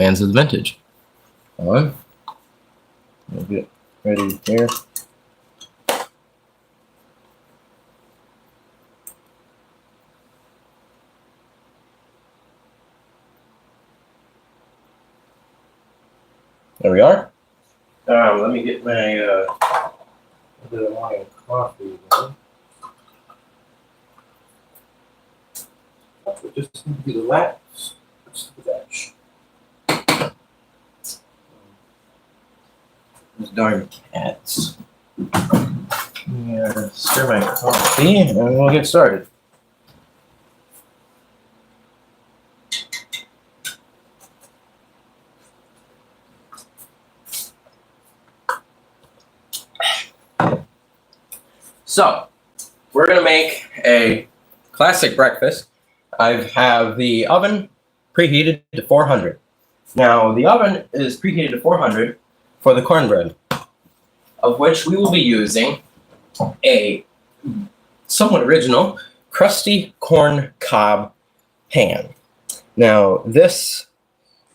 fans of the vintage. On. We'll get ready here. There we are. Let me get my bit of my coffee. We just need to do the wax. Let's do that. Those darn cats. Yeah, stir my coffee and we'll get started. So, we're going to make a classic breakfast. I have the oven preheated to 400. Now, the oven is preheated to 400 for the cornbread, of which we will be using a somewhat original crusty corn cob pan. Now, this,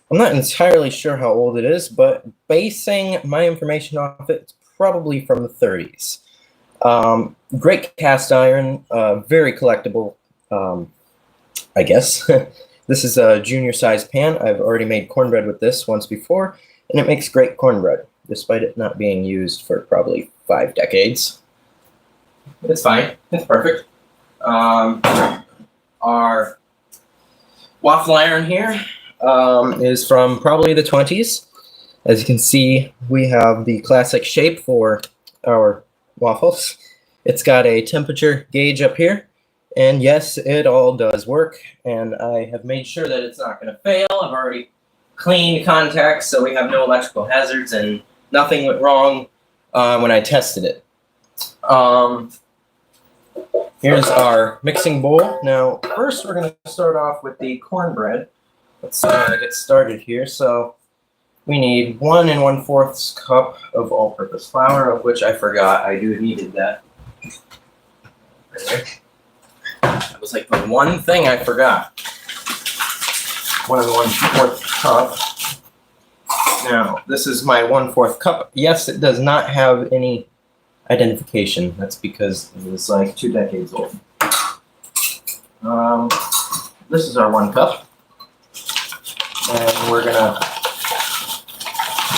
I'm not entirely sure how old it is, but basing my information off it, it's probably from the 30s. Great cast iron, very collectible, I guess. This is a junior sized pan. I've already made cornbread with this once before, and it makes great cornbread, despite it not being used for probably 5 decades. It's fine. It's perfect. Our waffle iron here is from probably the 20s. As you can see, we have the classic shape for our waffles. It's got a temperature gauge up here, and yes, it all does work, and I have made sure that it's not going to fail. I've already cleaned contacts, so we have no electrical hazards, and nothing went wrong when I tested it. Here's our mixing bowl. Now, first we're going to start off with the cornbread. Let's get started here. So we need 1 1/4 cup of all-purpose flour, of which I forgot I needed that. That was like the one thing I forgot. 1 1/4 cup. Now, this is my 1/4 cup. Yes, it does not have any identification. That's because it was like 2 decades old. This is our 1 cup. And we're gonna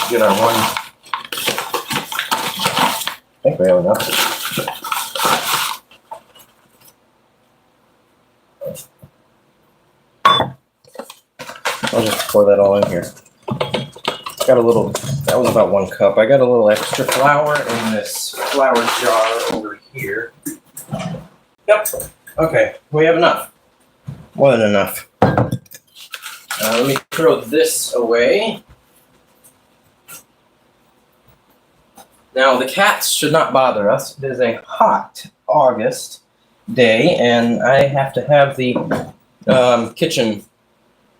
get our one. I think we have enough. I'll just pour that all in here. Got a little, that was about 1 cup. I got a little extra flour in this flour jar over here. Yep. Okay, we have enough. More than enough. Let me throw this away. Now, the cats should not bother us. It is a hot August day, and I have to have the kitchen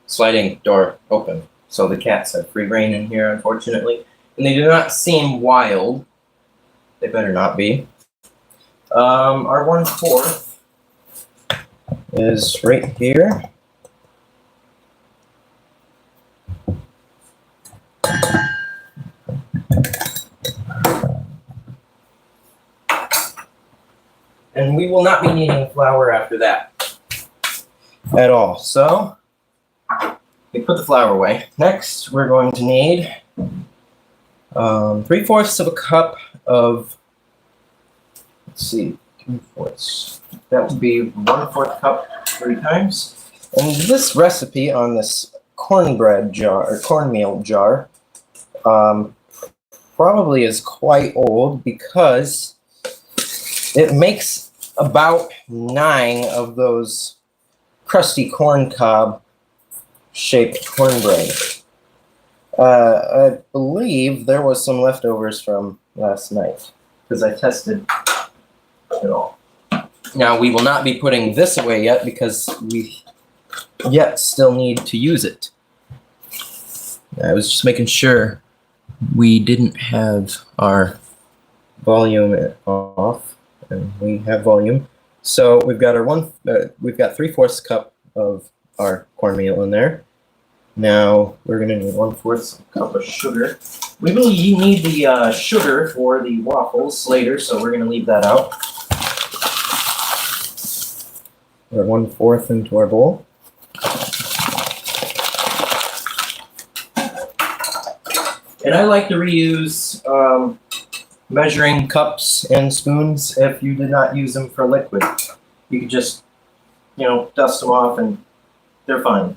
sliding door open. So the cats have free reign in here, unfortunately. And they do not seem wild. They better not be. Our 1/4 is right here. And we will not be needing flour after that at all. So we put the flour away. Next, we're going to need 3/4 of a cup of, let's see, 3/4. That would be 1/4 cup 3 times. And this recipe on this cornbread jar, or cornmeal jar, probably is quite old because it makes about 9 of those crusty corn cob shaped cornbread. I believe there was some leftovers from last night because I tested it all. Now, we will not be putting this away yet because we still need to use it. I was just making sure we didn't have our volume off, and we have volume. So we've got our we've got 3/4 cup of our cornmeal in there. Now we're going to need 1/4 cup of sugar. We will need the sugar for the waffles later, so we're going to leave that out. We're 1/4 into our bowl. And I like to reuse measuring cups and spoons if you did not use them for liquid. You could just, dust them off and they're fine.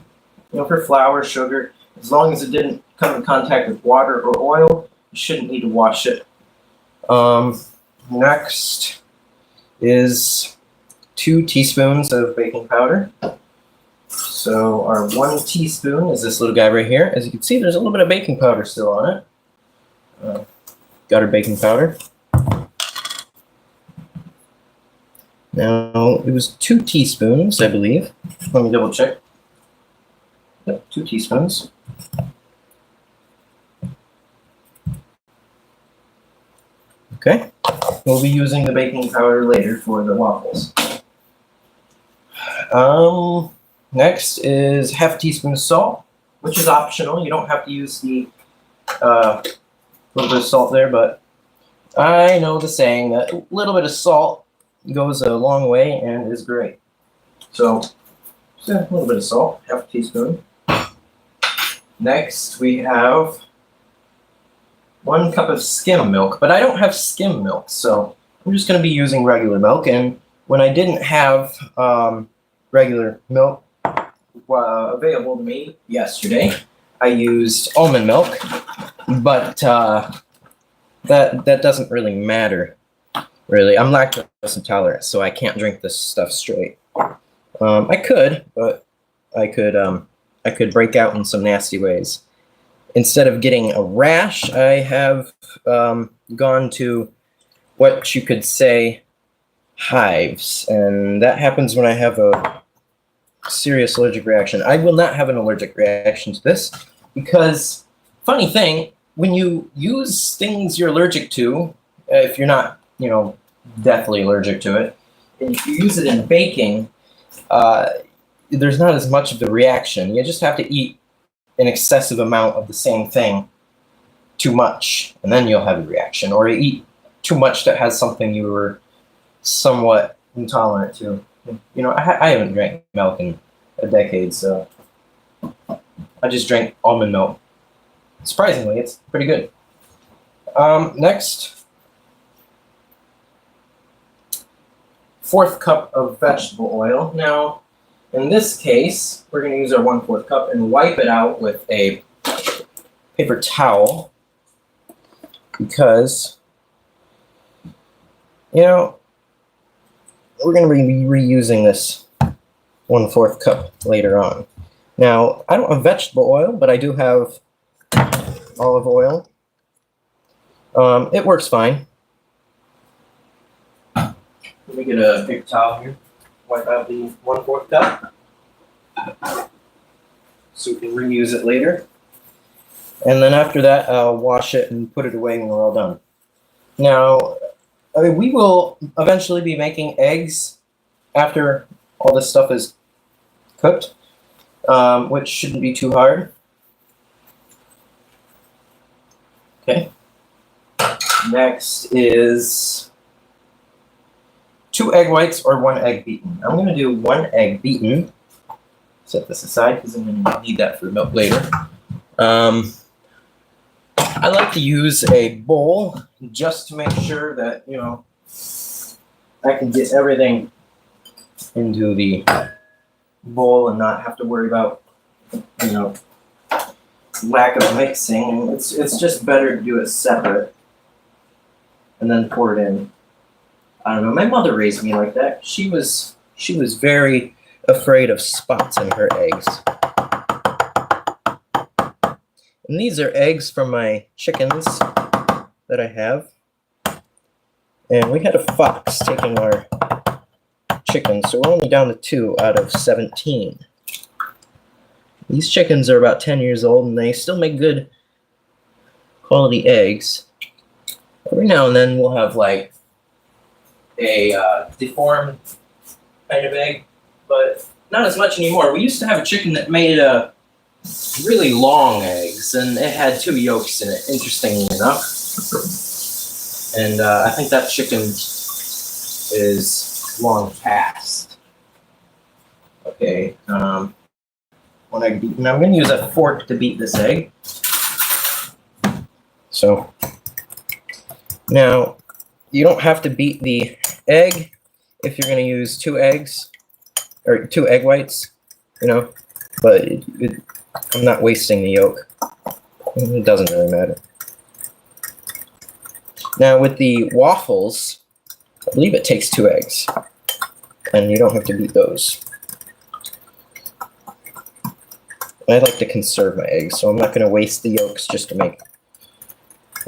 For flour, sugar, as long as it didn't come in contact with water or oil, you shouldn't need to wash it. Next is 2 teaspoons of baking powder. So our 1 teaspoon is this little guy right here. As you can see, there's a little bit of baking powder still on it. Got our baking powder. Now, it was 2 teaspoons, I believe. Let me double check. Yep, 2 teaspoons. Okay. We'll be using the baking powder later for the waffles. Next is 1/2 teaspoon of salt, which is optional. You don't have to use the little bit of salt there, but I know the saying that a little bit of salt goes a long way and is great. So, just a little bit of salt, 1/2 teaspoon. Next, we have 1 cup of skim milk, but I don't have skim milk, so I'm just going to be using regular milk. And when I didn't have regular milk available to me yesterday, I used almond milk, but that doesn't really matter. Really, I'm lactose intolerant, so I can't drink this stuff straight. I could, but I could break out in some nasty ways. Instead of getting a rash, I have gone to what you could say hives, and that happens when I have a serious allergic reaction. I will not have an allergic reaction to this because, funny thing, when you use things you're allergic to, if you're not, deathly allergic to it, and if you use it in baking, there's not as much of the reaction. You just have to eat an excessive amount of the same thing too much, and then you'll have a reaction. Or you eat too much that has something you were somewhat intolerant to. I haven't drank milk in a decade, so I just drank almond milk. Surprisingly, it's pretty good. Next, 1/4 cup of vegetable oil. Now, in this case, we're going to use our 1/4 cup and wipe it out with a paper towel because, we're going to be reusing this 1/4 cup later on. Now, I don't have vegetable oil, but I do have olive oil. It works fine. Let me get a paper towel here. Wipe out the 1/4 cup so we can reuse it later. And then after that, I'll wash it and put it away when we're all done. Now, we will eventually be making eggs after all this stuff is cooked, which shouldn't be too hard. Okay. Next is 2 egg whites or 1 egg beaten. I'm going to do 1 egg beaten. Set this aside because I'm going to need that for milk later. I like to use a bowl just to make sure that, I can get everything into the bowl and not have to worry about, lack of mixing. It's just better to do it separate and then pour it in. I don't know. My mother raised me like that. She was very afraid of spots in her eggs. And these are eggs from my chickens that I have. And we had a fox taking our chickens, so we're only down to 2 out of 17. These chickens are about 10 years old, and they still make good quality eggs. Every now and then we'll have like a deformed kind of egg, but not as much anymore. We used to have a chicken that made really long eggs, and it had 2 yolks in it, interestingly enough. And I think that chicken is long cast. Okay, I'm going to use a fork to beat this egg. So now you don't have to beat the egg if you're going to use 2 eggs or 2 egg whites, but I'm not wasting the yolk. It doesn't really matter. Now with the waffles, I believe it takes 2 eggs, and you don't have to beat those. I like to conserve my eggs, so I'm not going to waste the yolks just to make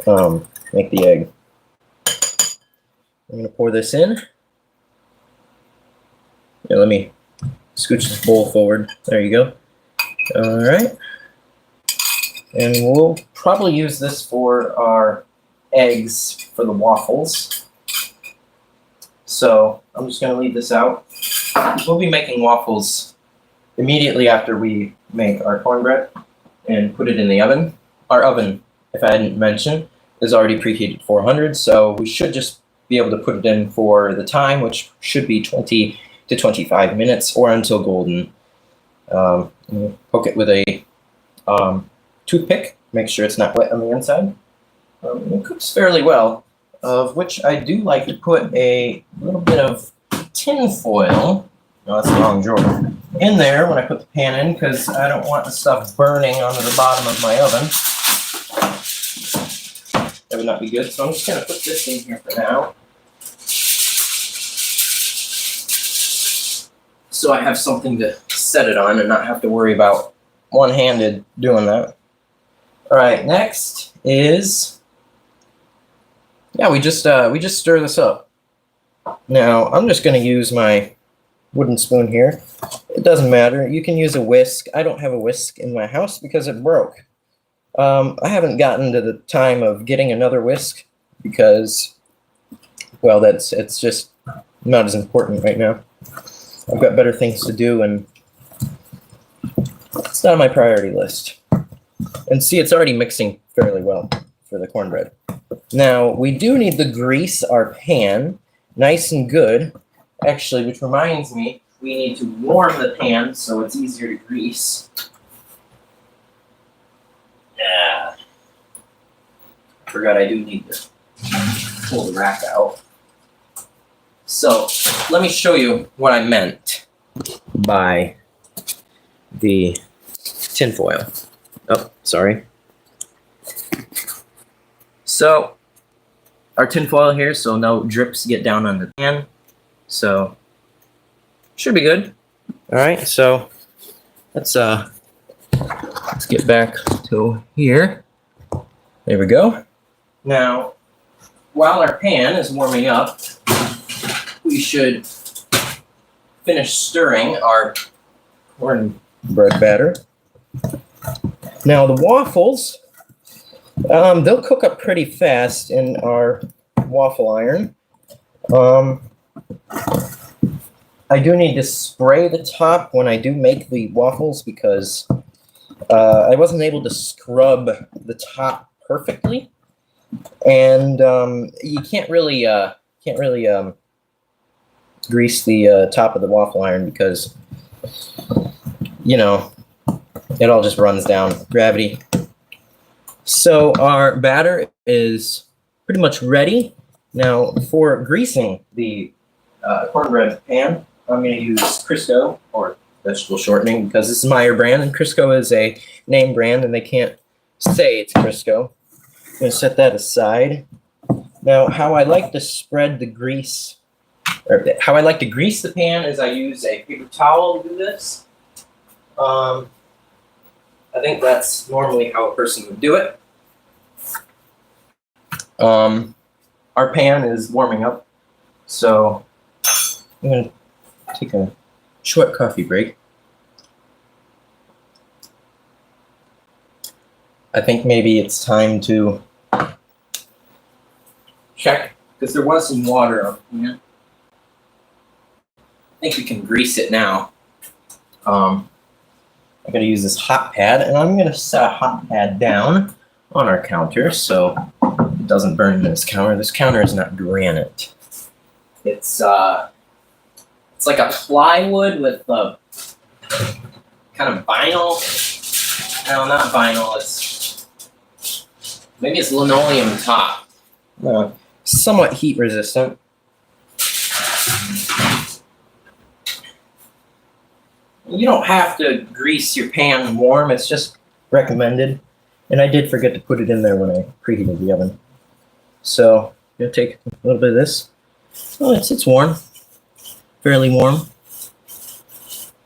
the egg. I'm going to pour this in. Yeah, let me scooch this bowl forward. There you go. All right. And we'll probably use this for our eggs for the waffles. So I'm just going to leave this out. We'll be making waffles immediately after we make our cornbread and put it in the oven. Our oven, if I hadn't mentioned, is already preheated 400, so we should just be able to put it in for the time, which should be 20 to 25 minutes or until golden. Poke it with a toothpick, make sure it's not wet on the inside. It cooks fairly well, of which I do like to put a little bit of tin foil, no, that's the wrong drawer, in there when I put the pan in, because I don't want the stuff burning onto the bottom of my oven. That would not be good, so I'm just going to put this in here for now. So I have something to set it on and not have to worry about one-handed doing that. All right, next is, we just stir this up. Now I'm just going to use my wooden spoon here. It doesn't matter. You can use a whisk. I don't have a whisk in my house because it broke. I haven't gotten to the time of getting another whisk because, well, it's just not as important right now. I've got better things to do, and it's not on my priority list. And see, it's already mixing fairly well for the cornbread. Now, we do need to grease our pan nice and good. Actually, which reminds me, we need to warm the pan so it's easier to grease. Yeah. Forgot I do need to pull the rack out. So, let me show you what I meant by the tinfoil. Oh, sorry. So, our tinfoil here, so no drips get down on the pan. So, should be good. All right, so let's get back to here. There we go. Now, while our pan is warming up, we should finish stirring our cornbread batter. Now, the waffles, they'll cook up pretty fast in our waffle iron. I do need to spray the top when I do make the waffles because I wasn't able to scrub the top perfectly, and you can't really grease the top of the waffle iron because it all just runs down gravity. So our batter is pretty much ready. Now for greasing the cornbread pan, I'm going to use Crisco, or vegetable shortening, because this is Meyer brand, and Crisco is a name brand, and they can't say it's Crisco. I'm going to set that aside. Now, how I like to spread the grease, or how I like to grease the pan is I use a paper towel to do this. I think that's normally how a person would do it. Our pan is warming up, so I'm going to take a short coffee break. I think maybe it's time to check, because there was some water on the pan. I think we can grease it now. I'm going to use this hot pad, and I'm going to set a hot pad down on our counter so it doesn't burn this counter. This counter is not granite. It's like a plywood with a kind of vinyl. No, not vinyl. Maybe it's linoleum top. Somewhat heat resistant. You don't have to grease your pan warm. It's just recommended. And I did forget to put it in there when I preheated the oven. So I'm gonna take a little bit of this. Oh, it's warm, fairly warm.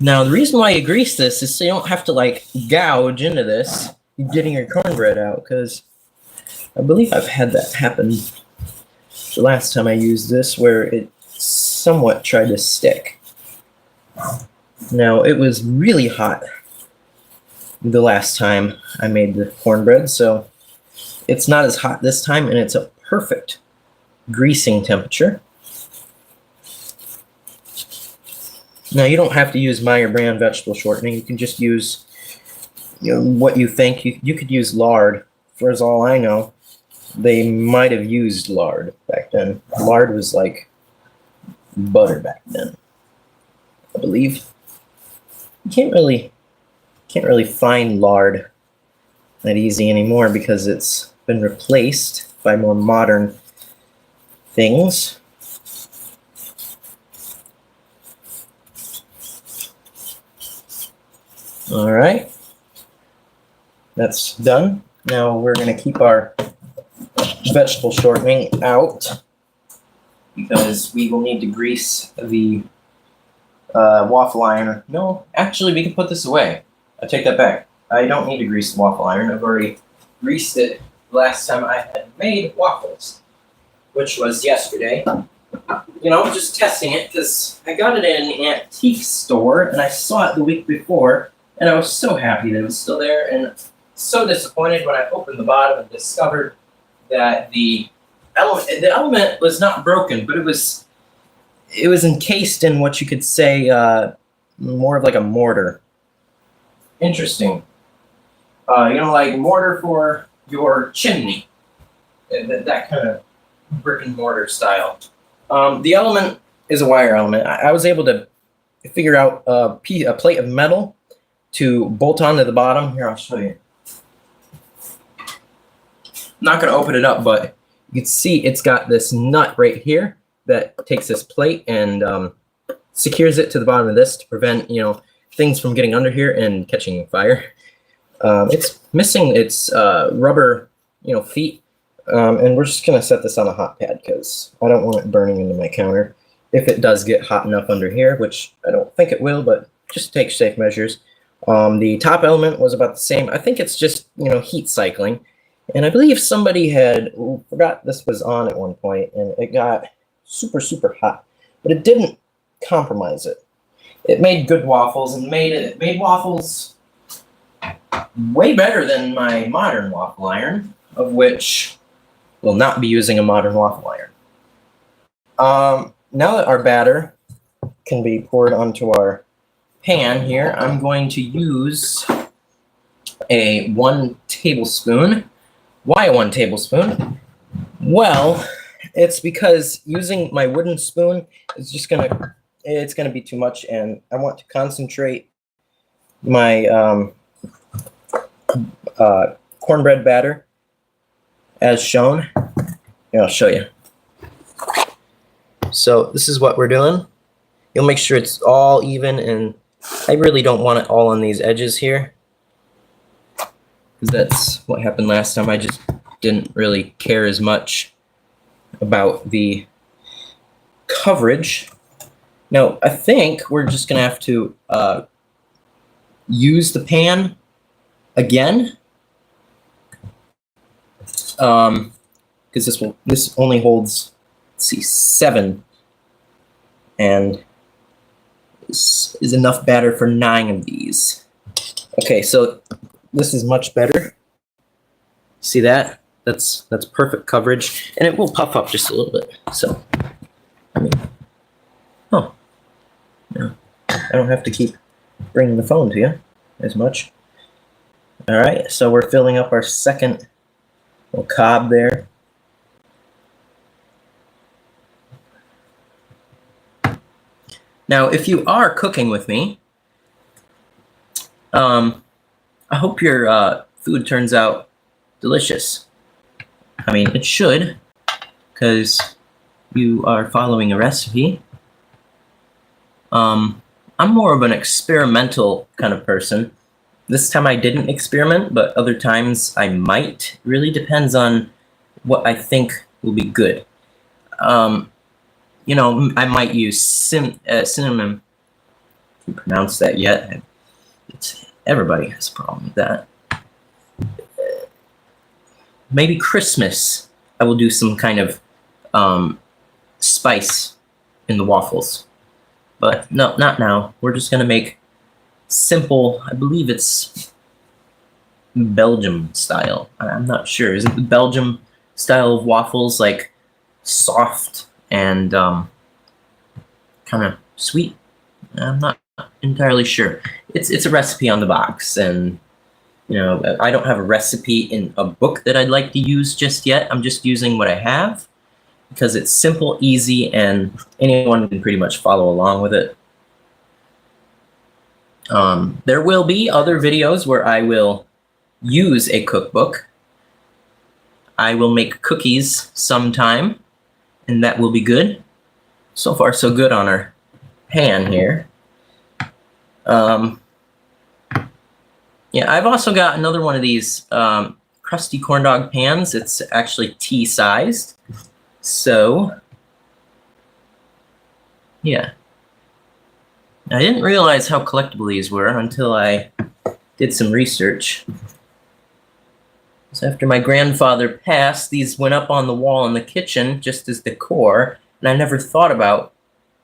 Now the reason why you grease this is so you don't have to like gouge into this getting your cornbread out, because I believe I've had that happen the last time I used this where it somewhat tried to stick. Now it was really hot the last time I made the cornbread, so it's not as hot this time, and it's a perfect greasing temperature. Now you don't have to use Meyer brand vegetable shortening. You can just use, what you think. You could use lard. For as all I know, they might have used lard back then. Lard was like butter back then, I believe. You can't really find lard that easy anymore because it's been replaced by more modern things. All right, that's done. Now we're going to keep our vegetable shortening out because we will need to grease the waffle iron. No, actually, we can put this away. I take that back. I don't need to grease the waffle iron. I've already greased it last time I had made waffles, which was yesterday. Just testing it because I got it in an antique store and I saw it the week before, and I was so happy that it was still there, and so disappointed when I opened the bottom and discovered that the element was not broken, but it was encased in what you could say more of like a mortar. Interesting. Like mortar for your chimney. That kind of brick and mortar style. The element is a wire element. I was able to figure out a plate of metal to bolt onto the bottom. Here, I'll show you. I'm not going to open it up, but you can see it's got this nut right here that takes this plate and secures it to the bottom of this to prevent, things from getting under here and catching fire. It's missing its rubber, feet, and we're just gonna set this on a hot pad because I don't want it burning into my counter. If it does get hot enough under here, which I don't think it will, but just take safe measures. The top element was about the same. I think it's just, heat cycling. And I believe somebody forgot this was on at one point, and it got super, super hot. But it didn't compromise it. It made good waffles, and it made waffles way better than my modern waffle iron, of which we'll not be using a modern waffle iron. Now that our batter can be poured onto our pan here, I'm going to use a 1 tablespoon. Why 1 tablespoon? Well, it's because using my wooden spoon is just it's gonna be too much, and I want to concentrate my cornbread batter as shown. Here, I'll show you. So this is what we're doing. You'll make sure it's all even, and I really don't want it all on these edges here, because that's what happened last time. I just didn't really care as much about the coverage. Now, I think we're just going to have to use the pan again, because this only holds, let's see, 7, and this is enough batter for 9 of these. Okay, so this is much better. See that? That's perfect coverage, and it will puff up just a little bit. So, oh, no, I don't have to keep bringing the phone to you. as much. All right, so we're filling up our second little cob there. Now, if you are cooking with me, I hope your food turns out delicious. I mean, it should, because you are following a recipe. I'm more of an experimental kind of person. This time I didn't experiment, but other times I might. It really depends on what I think will be good. You know, I might use cinnamon. If you pronounce that yet? Everybody has a problem with that. Maybe Christmas, I will do some kind of spice in the waffles. But no, not now. We're just gonna make simple, I believe it's Belgium style. I'm not sure. Isn't the Belgium style of waffles like soft and kind of sweet? I'm not entirely sure. It's a recipe on the box, and you know, I don't have a recipe in a book that I'd like to use just yet. I'm just using what I have because it's simple, easy, and anyone can pretty much follow along with it. There will be other videos where I will use a cookbook. I will make cookies sometime, and that will be good. So far, so good on our pan here. Yeah, I've also got another one of these crusty corn dog pans. It's actually tea-sized. So, yeah. I didn't realize how collectible these were until I did some research. So after my grandfather passed, these went up on the wall in the kitchen just as decor, and I never thought about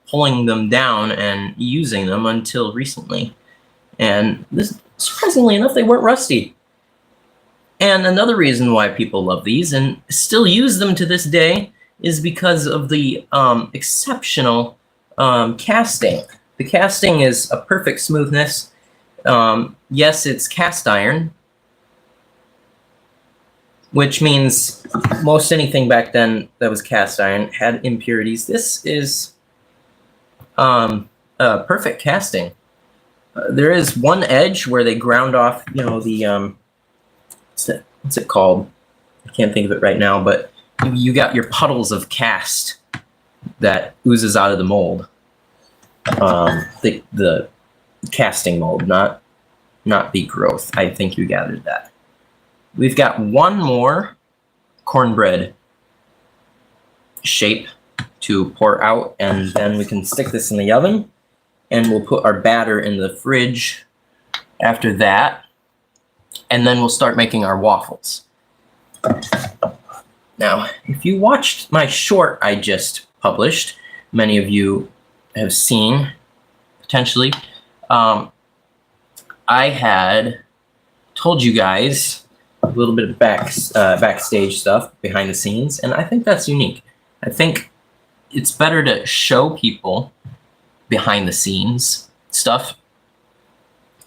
pulling them down and using them until recently. And this, surprisingly enough, they weren't rusty. And another reason why people love these and still use them to this day is because of the exceptional casting. The casting is a perfect smoothness. Yes, it's cast iron, which means most anything back then that was cast iron had impurities. This is perfect casting. There is one edge where they ground off, you know, the what's it called? I can't think of it right now, but you got your puddles of cast that oozes out of the mold. The casting mold, not the growth. I think you gathered that. We've got one more cornbread shape to pour out, and then we can stick this in the oven, and we'll put our batter in the fridge after that, and then we'll start making our waffles. Now, if you watched my short I just published, many of you have seen, potentially, I had told you guys a little bit of backstage stuff, behind the scenes, and I think that's unique. I think it's better to show people behind the scenes stuff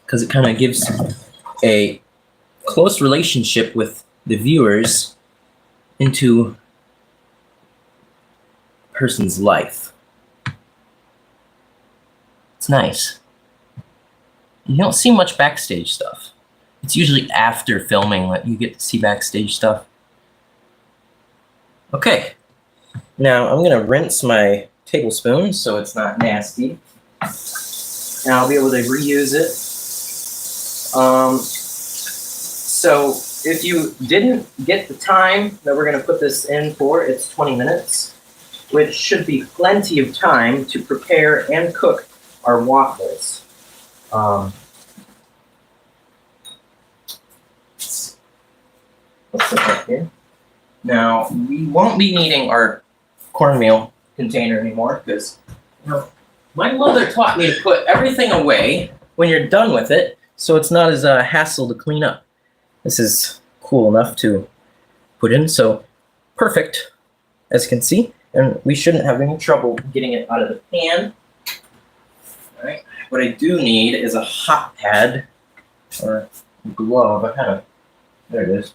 because it kind of gives a close relationship with the viewers into a person's life. It's nice. You don't see much backstage stuff. It's usually after filming that you get to see backstage stuff. Okay, now I'm gonna rinse my tablespoon so it's not nasty. And I'll be able to reuse it. So if you didn't get the time that we're gonna put this in for, it's 20 minutes, which should be plenty of time to prepare and cook our waffles. Let's put that here. Now, we won't be needing our cornmeal container anymore because, you know, my mother taught me to put everything away when you're done with it so it's not as a hassle to clean up. This is cool enough to put in, so perfect, as you can see, and we shouldn't have any trouble getting it out of the pan. All right, what I do need is a hot pad or glove. I had a, there it is.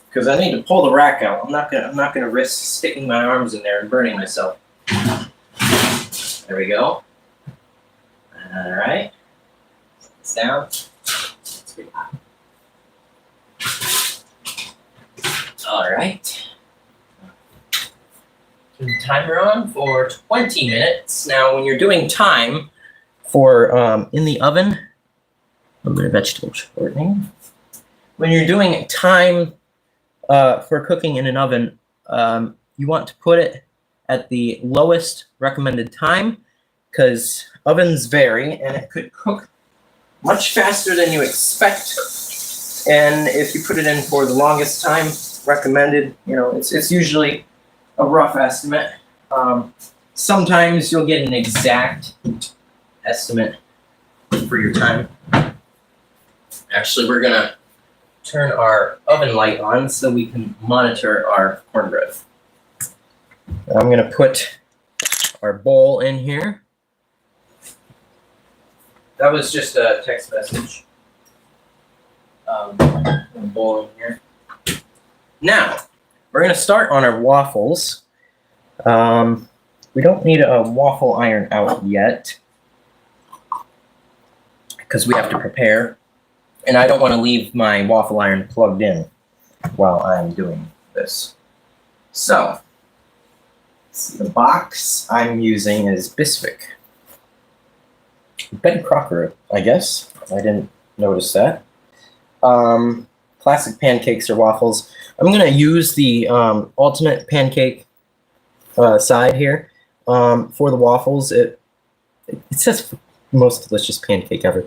Because I need to pull the rack out. I'm not gonna risk sticking my arms in there and burning myself. There we go. All right. It's down. It's pretty hot. All right. Turn the timer on for 20 minutes. Now, when you're doing time for in the oven, a little bit of vegetable shortening. When you're doing time for cooking in an oven, you want to put it at the lowest recommended time because ovens vary and it could cook much faster than you expect. And if you put it in for the longest time recommended, you know, it's usually a rough estimate. Sometimes you'll get an exact estimate for your time. Actually, we're gonna turn our oven light on so we can monitor our cornbread. I'm gonna put our bowl in here. That was just a text message. Bowl in here. Now, we're gonna start on our waffles. We don't need a waffle iron out yet because we have to prepare. And I don't want to leave my waffle iron plugged in while I'm doing this. So, the box I'm using is Bisquick. Betty Crocker, I guess. I didn't notice that. Classic pancakes or waffles. I'm going to use the ultimate pancake side here for the waffles. It says most delicious pancake ever.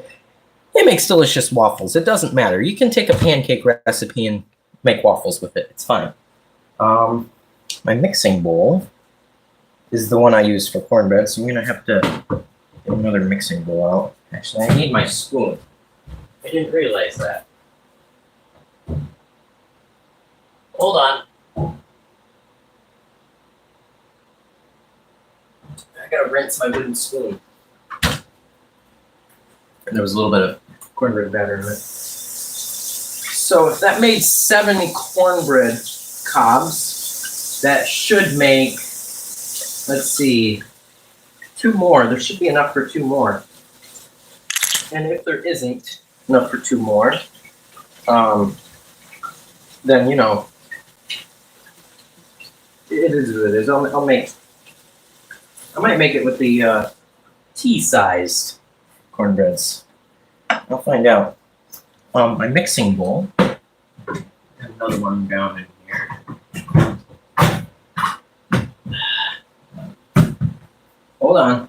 It makes delicious waffles. It doesn't matter. You can take a pancake recipe and make waffles with it. It's fine. My mixing bowl is the one I use for cornbread, so I'm going to have to get another mixing bowl out. Actually, I need my spoon. I didn't realize that. Hold on. I gotta rinse my wooden spoon. And there was a little bit of cornbread batter in it. So if that made 7 cornbread cobs, that should make, let's see, 2 more. There should be enough for 2 more. And if there isn't enough for 2 more, then, you know, it is what it is. I might make it with the tea-sized cornbreads. I'll find out. My mixing bowl. Another one down in here. Hold on.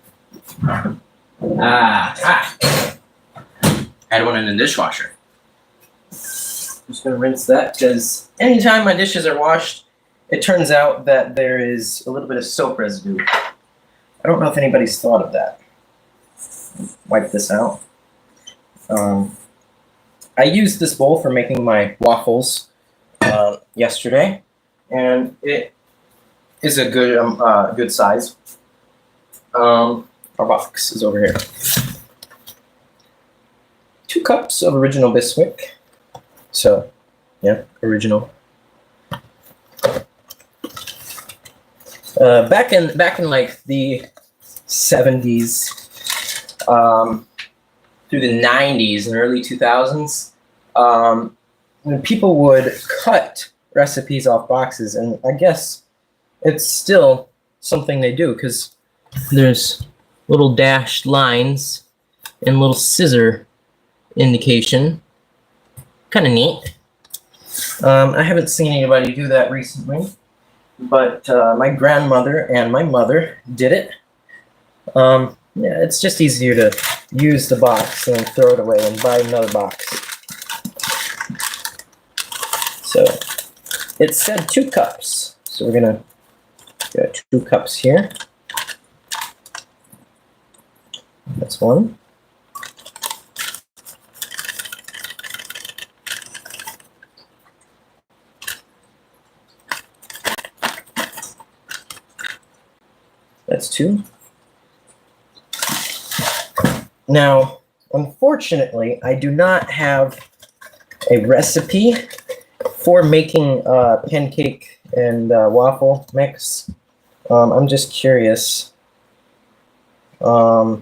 Had one in the dishwasher. Just gonna rinse that because anytime my dishes are washed, it turns out that there is a little bit of soap residue. I don't know if anybody's thought of that. Wipe this out. I used this bowl for making my waffles yesterday, and it is a good size. Our box is over here. 2 cups of original Bisquick. So, yeah, original. Back in like the 70s through the 90s and early 2000s, people would cut recipes off boxes, and I guess it's still something they do because there's little dashed lines and little scissor indication. Kind of neat. I haven't seen anybody do that recently, but my grandmother and my mother did it. Yeah, it's just easier to use the box and then throw it away and buy another box. So it said 2 cups. So we're gonna get 2 cups here. That's 1. That's 2. Now, unfortunately, I do not have a recipe for making pancake and waffle mix. I'm just curious. I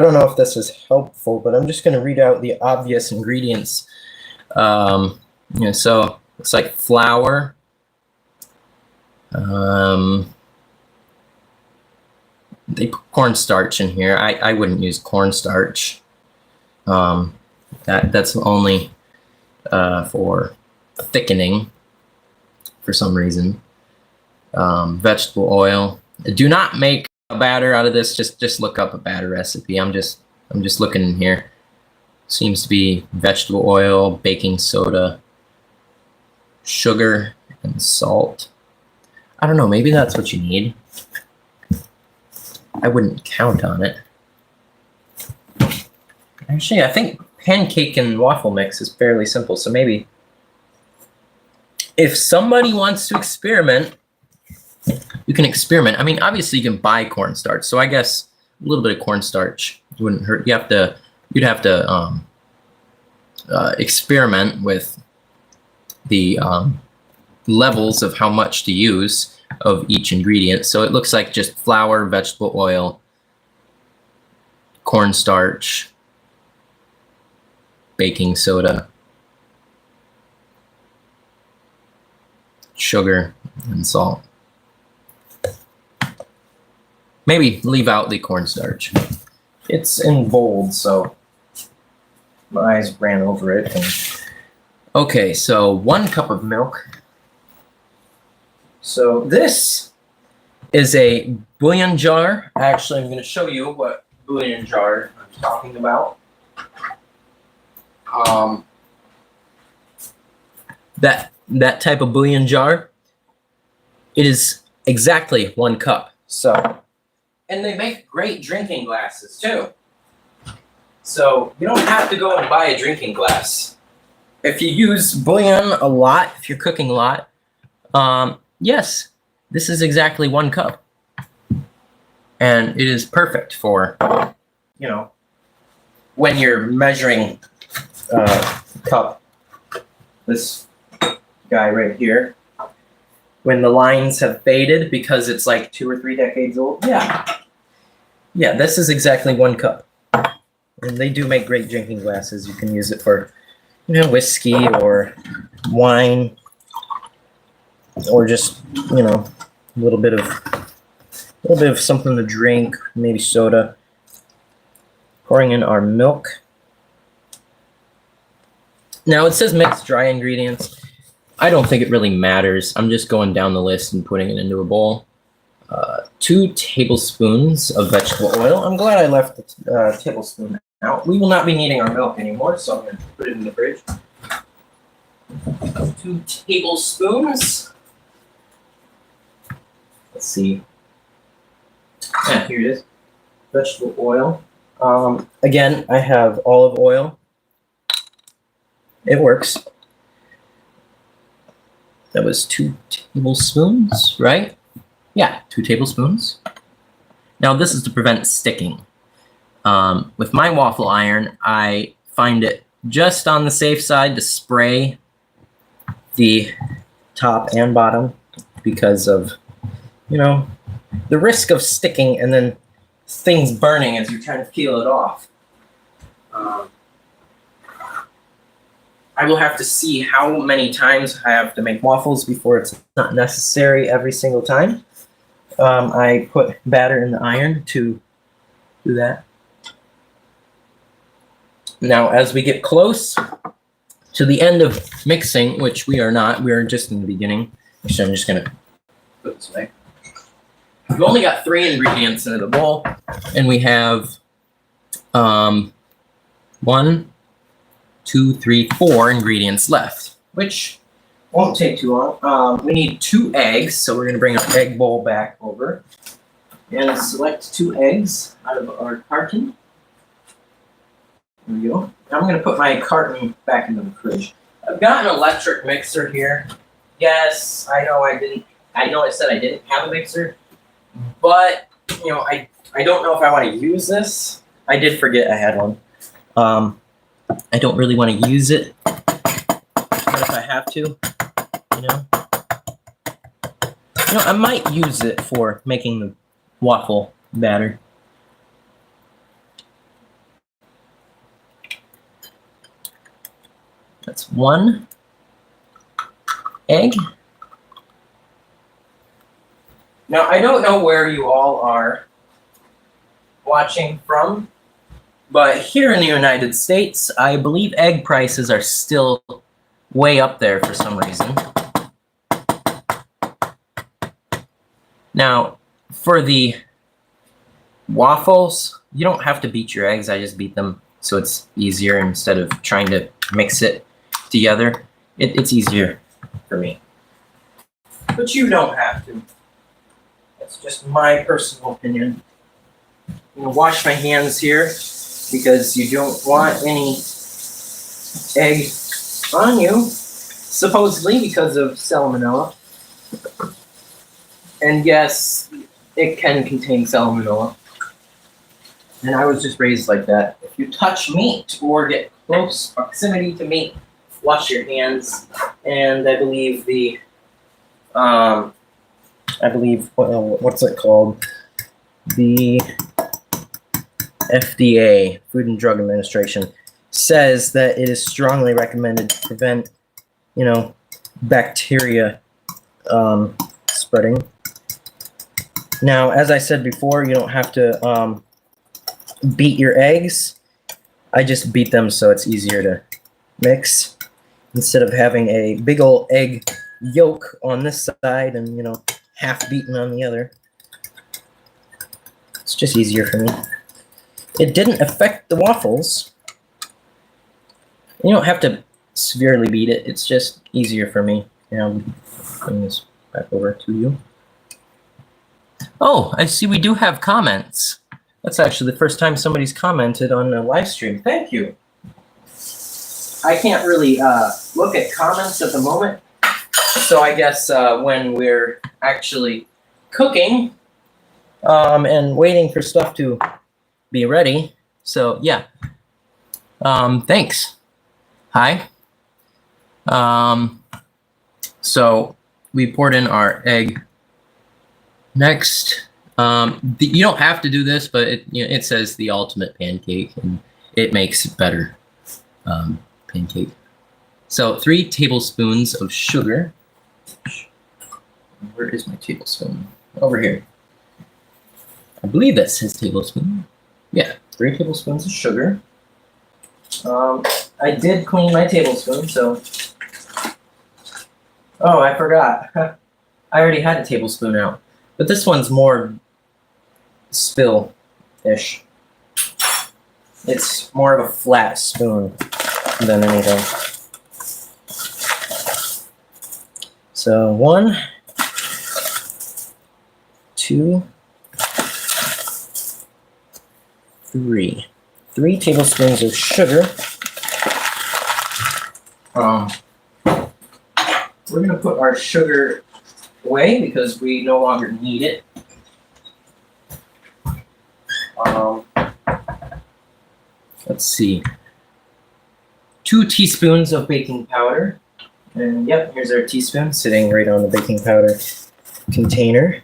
don't know if this is helpful, but I'm just going to read out the obvious ingredients. So it's like flour, they put cornstarch in here. I wouldn't use cornstarch. That's only for thickening for some reason. Vegetable oil. Do not make a batter out of this. Just look up a batter recipe. I'm just looking in here. Seems to be vegetable oil, baking soda, sugar, and salt. I don't know, maybe that's what you need. I wouldn't count on it. Actually, I think pancake and waffle mix is fairly simple, so maybe if somebody wants to experiment, you can experiment. I mean, obviously you can buy cornstarch, so I guess a little bit of cornstarch wouldn't hurt. You'd have to experiment with the levels of how much to use of each ingredient. So it looks like just flour, vegetable oil, cornstarch, baking soda, sugar, and salt. Maybe leave out the cornstarch. It's in bold, so my eyes ran over it. Okay, so 1 cup of milk. So this is a bouillon jar. Actually, I'm going to show you what bouillon jar I'm talking about. That type of bouillon jar, it is exactly 1 cup. So, and they make great drinking glasses too. So you don't have to go and buy a drinking glass. If you use bouillon a lot, if you're cooking a lot, yes, this is exactly 1 cup. And it is perfect for, when you're measuring cup, this guy right here, when the lines have faded because it's like 2 or 3 decades old. Yeah, this is exactly 1 cup. And they do make great drinking glasses. You can use it for, whiskey or wine, or just, a little bit of something to drink, maybe soda. Pouring in our milk. Now it says mix dry ingredients. I don't think it really matters. I'm just going down the list and putting it into a bowl. 2 tablespoons of vegetable oil. I'm glad I left the tablespoon out. We will not be needing our milk anymore, so I'm going to put it in the fridge. 2 tablespoons. Let's see. Yeah, here it is. Vegetable oil. Again, I have olive oil. It works. That was 2 tablespoons, right? Yeah, 2 tablespoons. Now this is to prevent sticking. With my waffle iron, I find it just on the safe side to spray the top and bottom because of, the risk of sticking and then things burning as you're trying to peel it off. I will have to see how many times I have to make waffles before it's not necessary every single time. I put batter in the iron to do that. Now, as we get close to the end of mixing, which we are not, we are just in the beginning. Actually, I'm just going to put it this way. We've only got 3 ingredients into the bowl, and we have 1, 2, 3, 4 ingredients left, which won't take too long. We need 2 eggs, so we're going to bring our egg bowl back over and select 2 eggs out of our carton. There we go. Now I'm going to put my carton back into the fridge. I've got an electric mixer here. Yes, I know I didn't I know I said I didn't have a mixer, but you know, I don't know if I want to use this. I did forget I had one. I don't really want to use it, but if I have to, I might use it for making the waffle batter. That's 1 egg. Now, I don't know where you all are watching from, but here in the United States, I believe egg prices are still way up there for some reason. Now, for the waffles, you don't have to beat your eggs. I just beat them so it's easier instead of trying to mix it together. It's easier for me. But you don't have to. That's just my personal opinion. I'm going to wash my hands here because you don't want any egg on you, supposedly because of salmonella. And yes, it can contain salmonella. And I was just raised like that. If you touch meat or get close proximity to meat, wash your hands. And I believe what's it called? The FDA, Food and Drug Administration, says that it is strongly recommended to prevent, bacteria spreading. Now, as I said before, you don't have to beat your eggs. I just beat them so it's easier to mix instead of having a big old egg yolk on this side and, half beaten on the other. It's just easier for me. It didn't affect the waffles. You don't have to severely beat it. It's just easier for me. Bring this back over to you. Oh, I see we do have comments. That's actually the first time somebody's commented on the live stream. Thank you. I can't really look at comments at the moment, so I guess when we're actually cooking and waiting for stuff to be ready. So yeah. Thanks. Hi. So we poured in our egg. Next, you don't have to do this, but it says the ultimate pancake, and it makes better pancake. So 3 tablespoons of sugar. Where is my tablespoon? Over here. I believe that says tablespoon. Yeah, 3 tablespoons of sugar. I did clean my tablespoon, so. Oh, I forgot. I already had a tablespoon out. But this one's more spill-ish. It's more of a flat spoon than anything. So 1, 2, 3. 3 tablespoons of sugar. We're going to put our sugar away because we no longer need it. Let's see. 2 teaspoons of baking powder. And yep, here's our teaspoon sitting right on the baking powder container.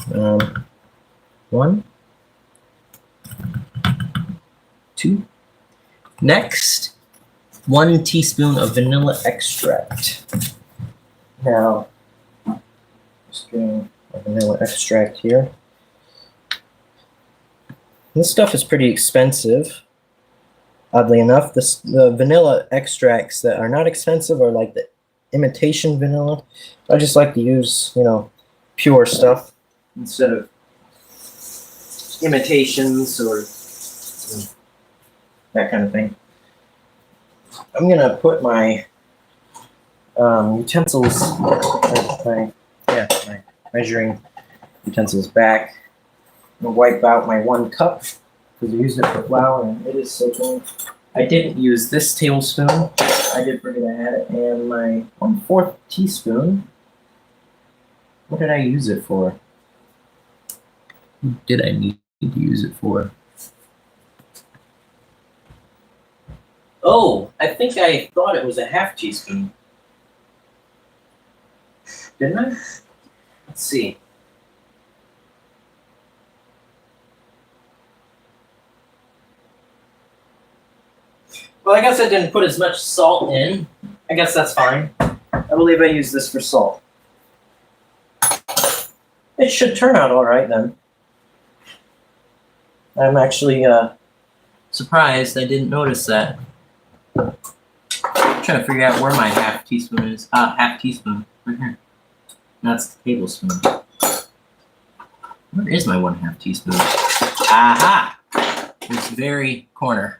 1, 2. Next, 1 teaspoon of vanilla extract. Now, just getting a vanilla extract here. This stuff is pretty expensive. Oddly enough, the vanilla extracts that are not expensive are like the imitation vanilla. I just like to use, pure stuff instead of imitations or that kind of thing. I'm gonna put my utensils, my measuring utensils back. I'm gonna wipe out my 1 cup because I used it for flour and it is soaking. I didn't use this tablespoon. I did forget I had it, and my 1/4 teaspoon What did I use it for? What did I need to use it for? Oh, I think I thought it was a half teaspoon. Didn't I? Let's see. Well, I guess I didn't put as much salt in. I guess that's fine. I believe I used this for salt. It should turn out all right then. I'm actually surprised I didn't notice that. I'm trying to figure out where my half teaspoon is. Half teaspoon. Right here. That's the tablespoon. Where is my 1/2 teaspoon? Aha! It's very corner.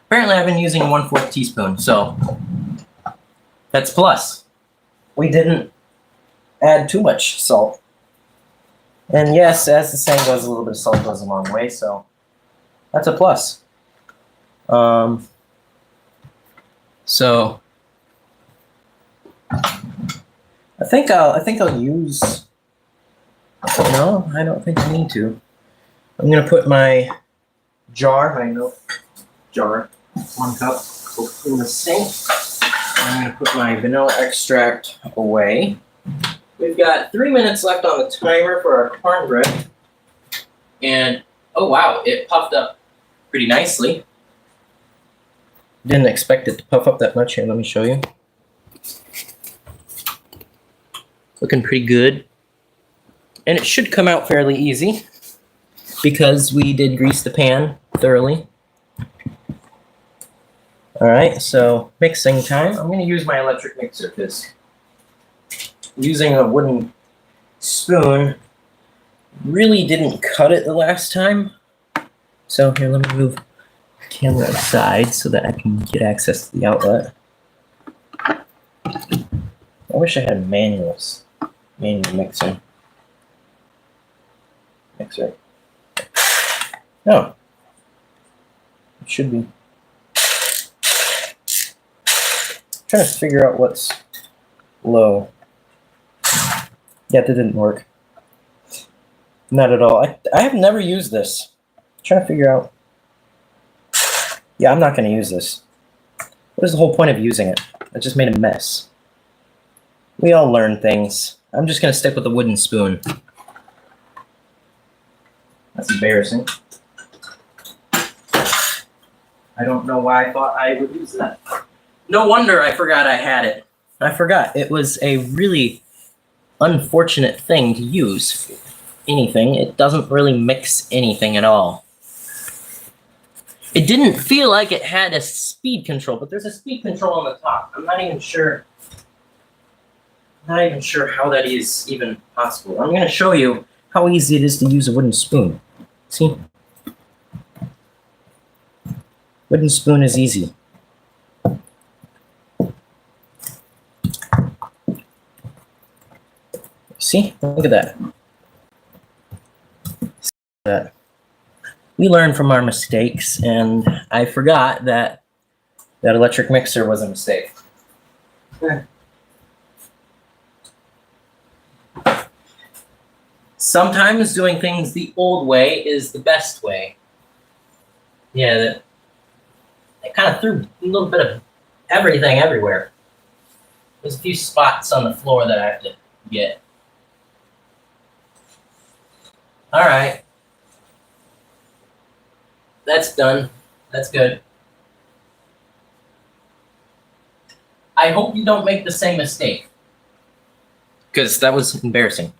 Apparently I've been using a 1/4 teaspoon, so that's plus. We didn't add too much salt. And yes, as the saying goes, a little bit of salt goes a long way, so that's a plus. So I think I'll use. No, I don't think I need to. I'm gonna put my milk jar, 1 cup, in the sink. I'm gonna put my vanilla extract away. We've got 3 minutes left on the timer for our cornbread. And, oh wow, it puffed up pretty nicely. Didn't expect it to puff up that much. Here, let me show you. Looking pretty good. And it should come out fairly easy because we did grease the pan thoroughly. All right, so mixing time. I'm gonna use my electric mixer because using a wooden spoon really didn't cut it the last time. So here, let me move the camera aside so that I can get access to the outlet. I wish I had manual mixer. No, it should be. I'm trying to figure out what's low. Yeah, that didn't work. Not at all. I have never used this. I'm trying to figure out. Yeah, I'm not going to use this. What is the whole point of using it? I just made a mess. We all learn things. I'm just going to stick with the wooden spoon. That's embarrassing. I don't know why I thought I would use that. No wonder I forgot I had it. I forgot. It was a really unfortunate thing to use anything. It doesn't really mix anything at all. It didn't feel like it had a speed control, but there's a speed control on the top. I'm not even sure how that is even possible. I'm going to show you how easy it is to use a wooden spoon. See? Wooden spoon is easy. See? Look at that. We learn from our mistakes, and I forgot that that electric mixer was a mistake. Sometimes doing things the old way is the best way. Yeah, that kind of threw a little bit of everything everywhere. There's a few spots on the floor that I have to get. All right. That's done. That's good. I hope you don't make the same mistake, because that was embarrassing.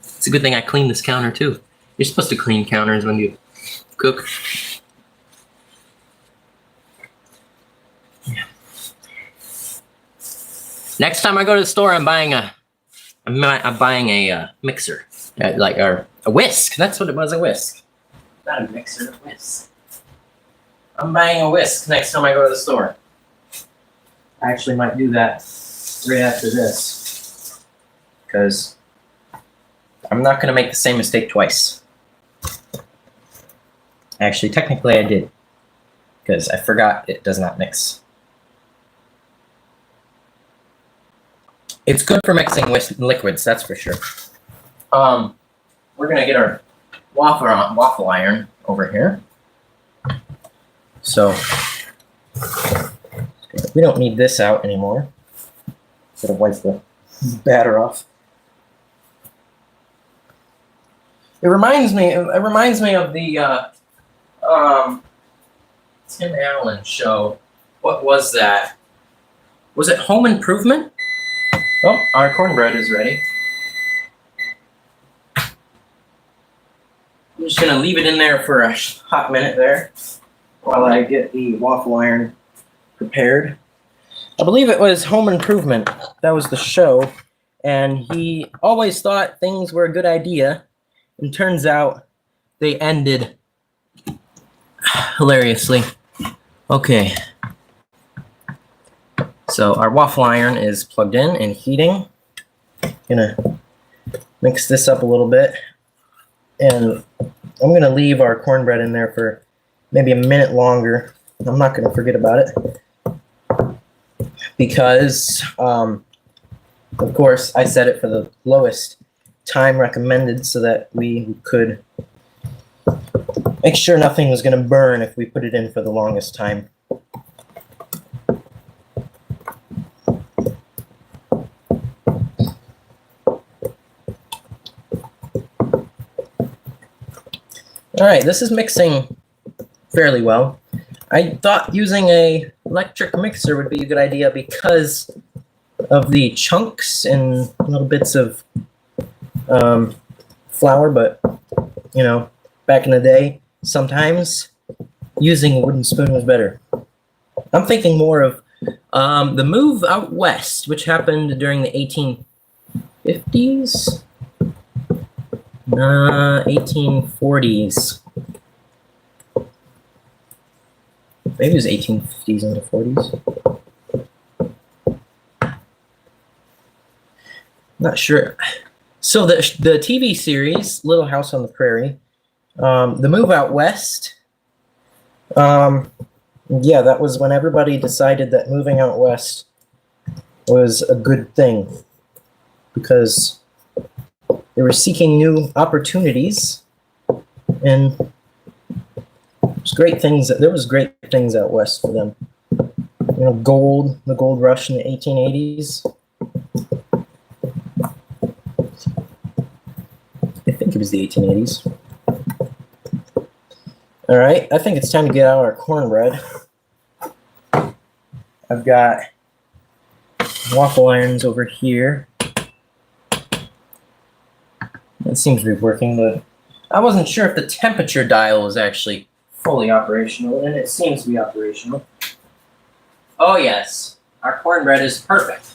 It's a good thing I cleaned this counter too. You're supposed to clean counters when you cook. Yeah. Next time I go to the store, I'm buying a mixer, or a whisk. That's what it was, a whisk. Not a mixer, a whisk. I'm buying a whisk next time I go to the store. I actually might do that right after this, because I'm not going to make the same mistake twice. Actually, technically I did, because I forgot it does not mix. It's good for mixing with liquids, that's for sure. We're gonna get our waffle iron over here. So we don't need this out anymore. Sort of wipe the batter off. It reminds me of the Tim Allen show. What was that? Was it Home Improvement? Oh, our cornbread is ready. I'm just gonna leave it in there for a hot minute there while I get the waffle iron prepared. I believe it was Home Improvement. That was the show, and he always thought things were a good idea, and turns out they ended hilariously. Okay. So our waffle iron is plugged in and heating. Gonna mix this up a little bit, and I'm gonna leave our cornbread in there for maybe a minute longer. I'm not gonna forget about it because, of course, I set it for the lowest time recommended so that we could make sure nothing was gonna burn if we put it in for the longest time. All right, this is mixing fairly well. I thought using a electric mixer would be a good idea because of the chunks and little bits of flour, but you know, back in the day, sometimes using a wooden spoon was better. I'm thinking more of the move out west, which happened during the 1850s. 1840s. Maybe it was 1850s into 40s. Not sure. So the TV series Little House on the Prairie, the move out west. Yeah, that was when everybody decided that moving out west was a good thing because they were seeking new opportunities, and there was great things out west for them. You know, the gold rush in the 1880s. I think it was the 1880s. All right, I think it's time to get out our cornbread. I've got waffle irons over here. It seems to be working, but I wasn't sure if the temperature dial was actually fully operational, and it seems to be operational. Oh yes, our cornbread is perfect.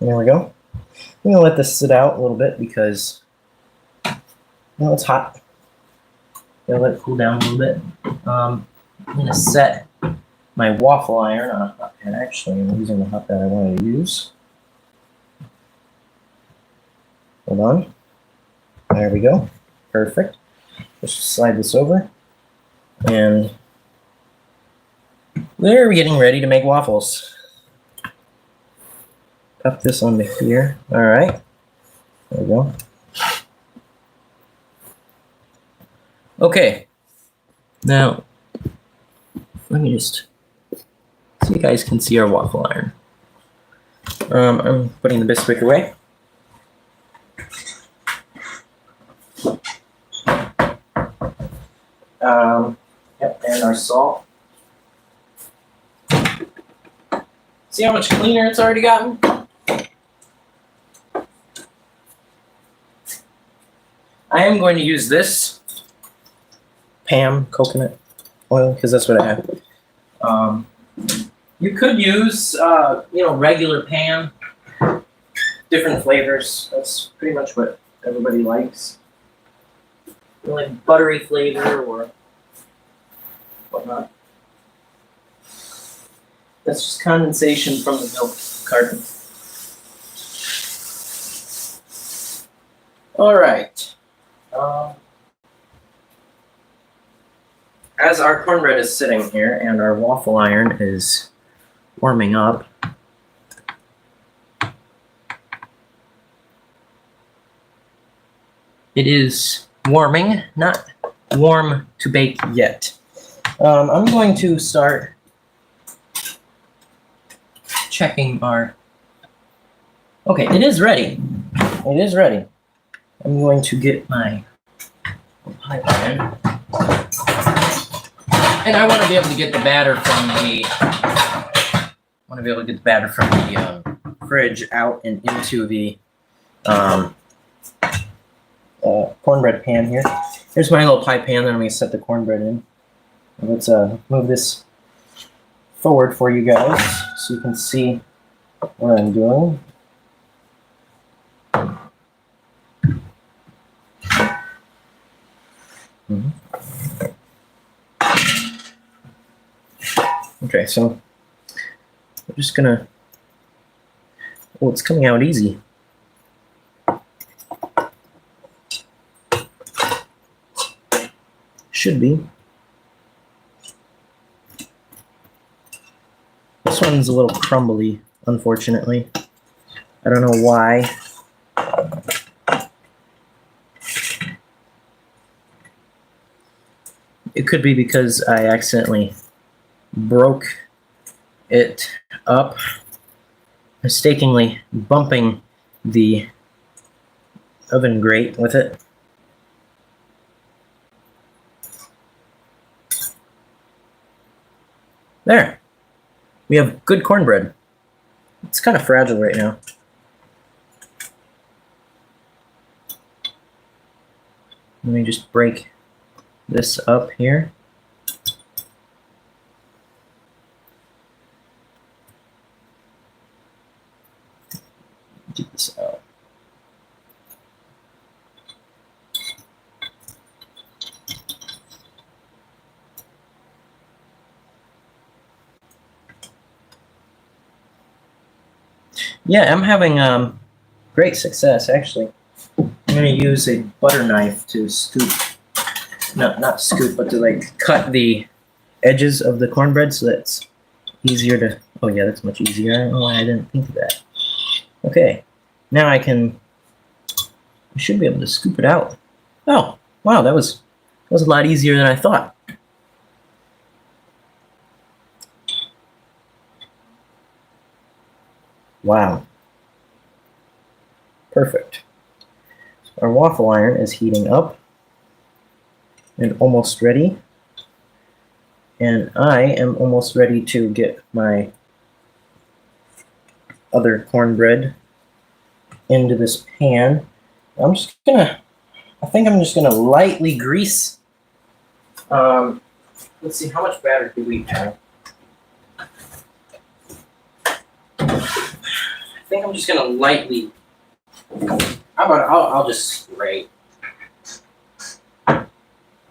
There we go. I'm gonna let this sit out a little bit because it's hot. Gotta let it cool down a little bit. I'm gonna set my waffle iron on a hot pan. Actually, I'm using the hot pan I wanted to use. Hold on. There we go. Perfect. Just slide this over. And we're getting ready to make waffles. Pop this onto here. All right. There we go. Okay. Now, let me just so you guys can see our waffle iron. I'm putting the bisquick away. Yep, and our salt. See how much cleaner it's already gotten? I am going to use this Pam coconut oil because that's what I have. You could use, regular Pam, different flavors. That's pretty much what everybody likes. Like buttery flavor or whatnot. That's just condensation from the milk carton. All right. As our cornbread is sitting here and our waffle iron is warming up, it is warming, not warm to bake yet. I'm going to start checking our... Okay, it is ready. It is ready. I'm going to get my pie pan. And I want to be able to get the batter from the fridge out and into the cornbread pan here. Here's my little pie pan that I'm going to set the cornbread in. Let's move this forward for you guys so you can see what I'm doing. Okay, so I'm just gonna... Oh, it's coming out easy. Should be. This one's a little crumbly, unfortunately. I don't know why. It could be because I accidentally broke it up, mistakenly bumping the oven grate with it. There. We have good cornbread. It's kind of fragile right now. Let me just break this up here. Get this out. Yeah, I'm having great success actually. I'm gonna use a butter knife to scoop, not scoop, but to like cut the edges of the cornbread so that's easier to. Oh yeah, that's much easier. I don't know why I didn't think of that. Okay, now I should be able to scoop it out. Oh, wow, that was a lot easier than I thought. Wow. Perfect. Our waffle iron is heating up and almost ready. And I am almost ready to get my other cornbread into this pan. I think I'm just gonna lightly grease. Let's see, how much batter do we have? I think I'm just gonna lightly. How about I'll just spray.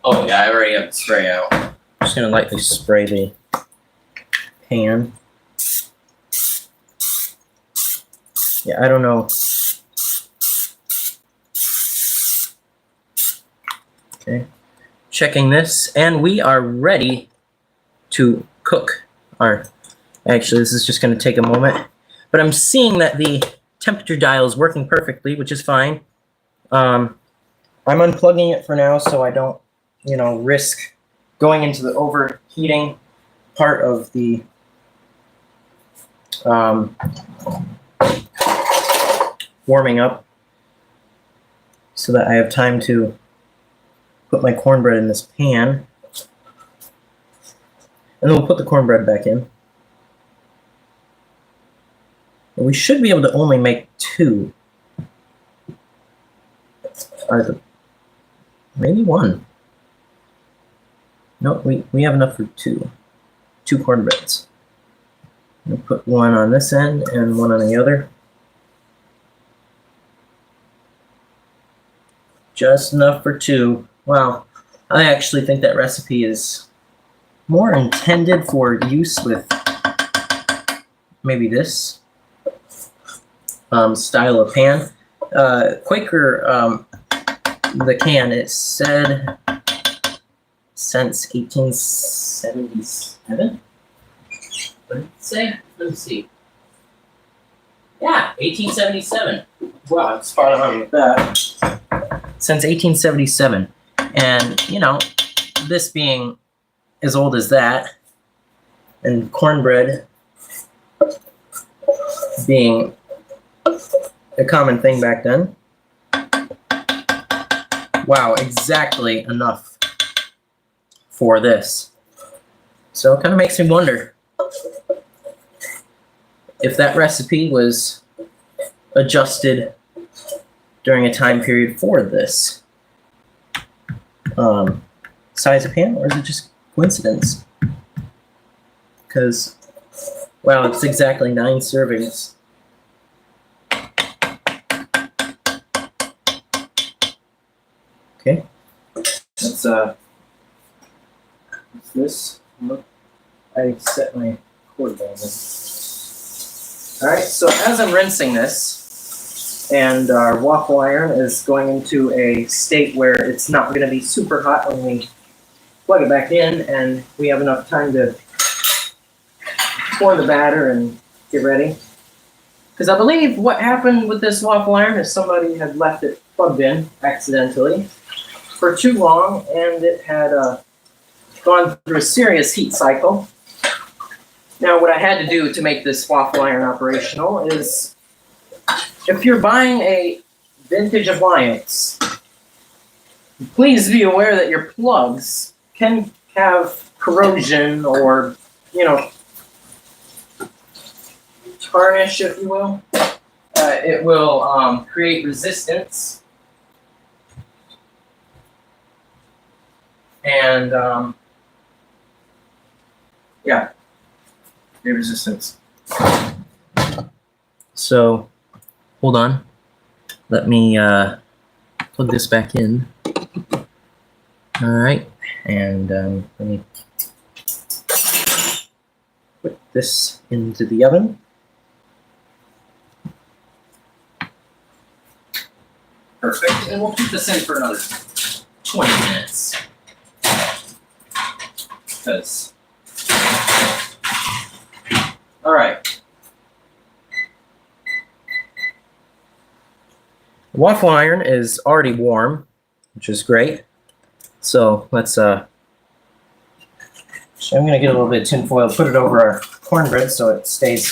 Oh yeah, I already have the spray out. I'm just gonna lightly spray the pan. Yeah, I don't know. Okay, checking this, and we are ready to cook our. Actually, this is just gonna take a moment. But I'm seeing that the temperature dial is working perfectly, which is fine. I'm unplugging it for now so I don't, risk going into the overheating part of the warming up so that I have time to put my cornbread in this pan. And then we'll put the cornbread back in. We should be able to only make two. Maybe one. No, we have enough for two. Two cornbreads. We'll put one on this end and one on the other. Just enough for two. Wow. I actually think that recipe is more intended for use with maybe this style of pan. Quaker, the can, it said since 1877. What did it say? Let me see. Yeah, 1877. Wow, it's spot on with that. Since 1877. And, you know, this being as old as that, and cornbread being a common thing back then. Wow, exactly enough for this. So it kind of makes me wonder if that recipe was adjusted during a time period for this size of pan, or is it just coincidence? Because, wow, it's exactly 9 servings. Okay, let's what's this? I set my cord down. Alright, so as I'm rinsing this, and our waffle iron is going into a state where it's not going to be super hot when we plug it back in, and we have enough time to pour the batter and get ready. Because I believe what happened with this waffle iron is somebody had left it plugged in accidentally for too long, and it had gone through a serious heat cycle. Now, what I had to do to make this waffle iron operational is, if you're buying a vintage appliance, please be aware that your plugs can have corrosion or, you know, tarnish, if you will. It will create resistance. And, yeah, create resistance. So, hold on. Let me plug this back in. All right, and let me put this into the oven. Perfect, and we'll keep this in for another 20 minutes. Because, all right. The waffle iron is already warm, which is great. So let's, I'm gonna get a little bit of tin foil, put it over our cornbread so it stays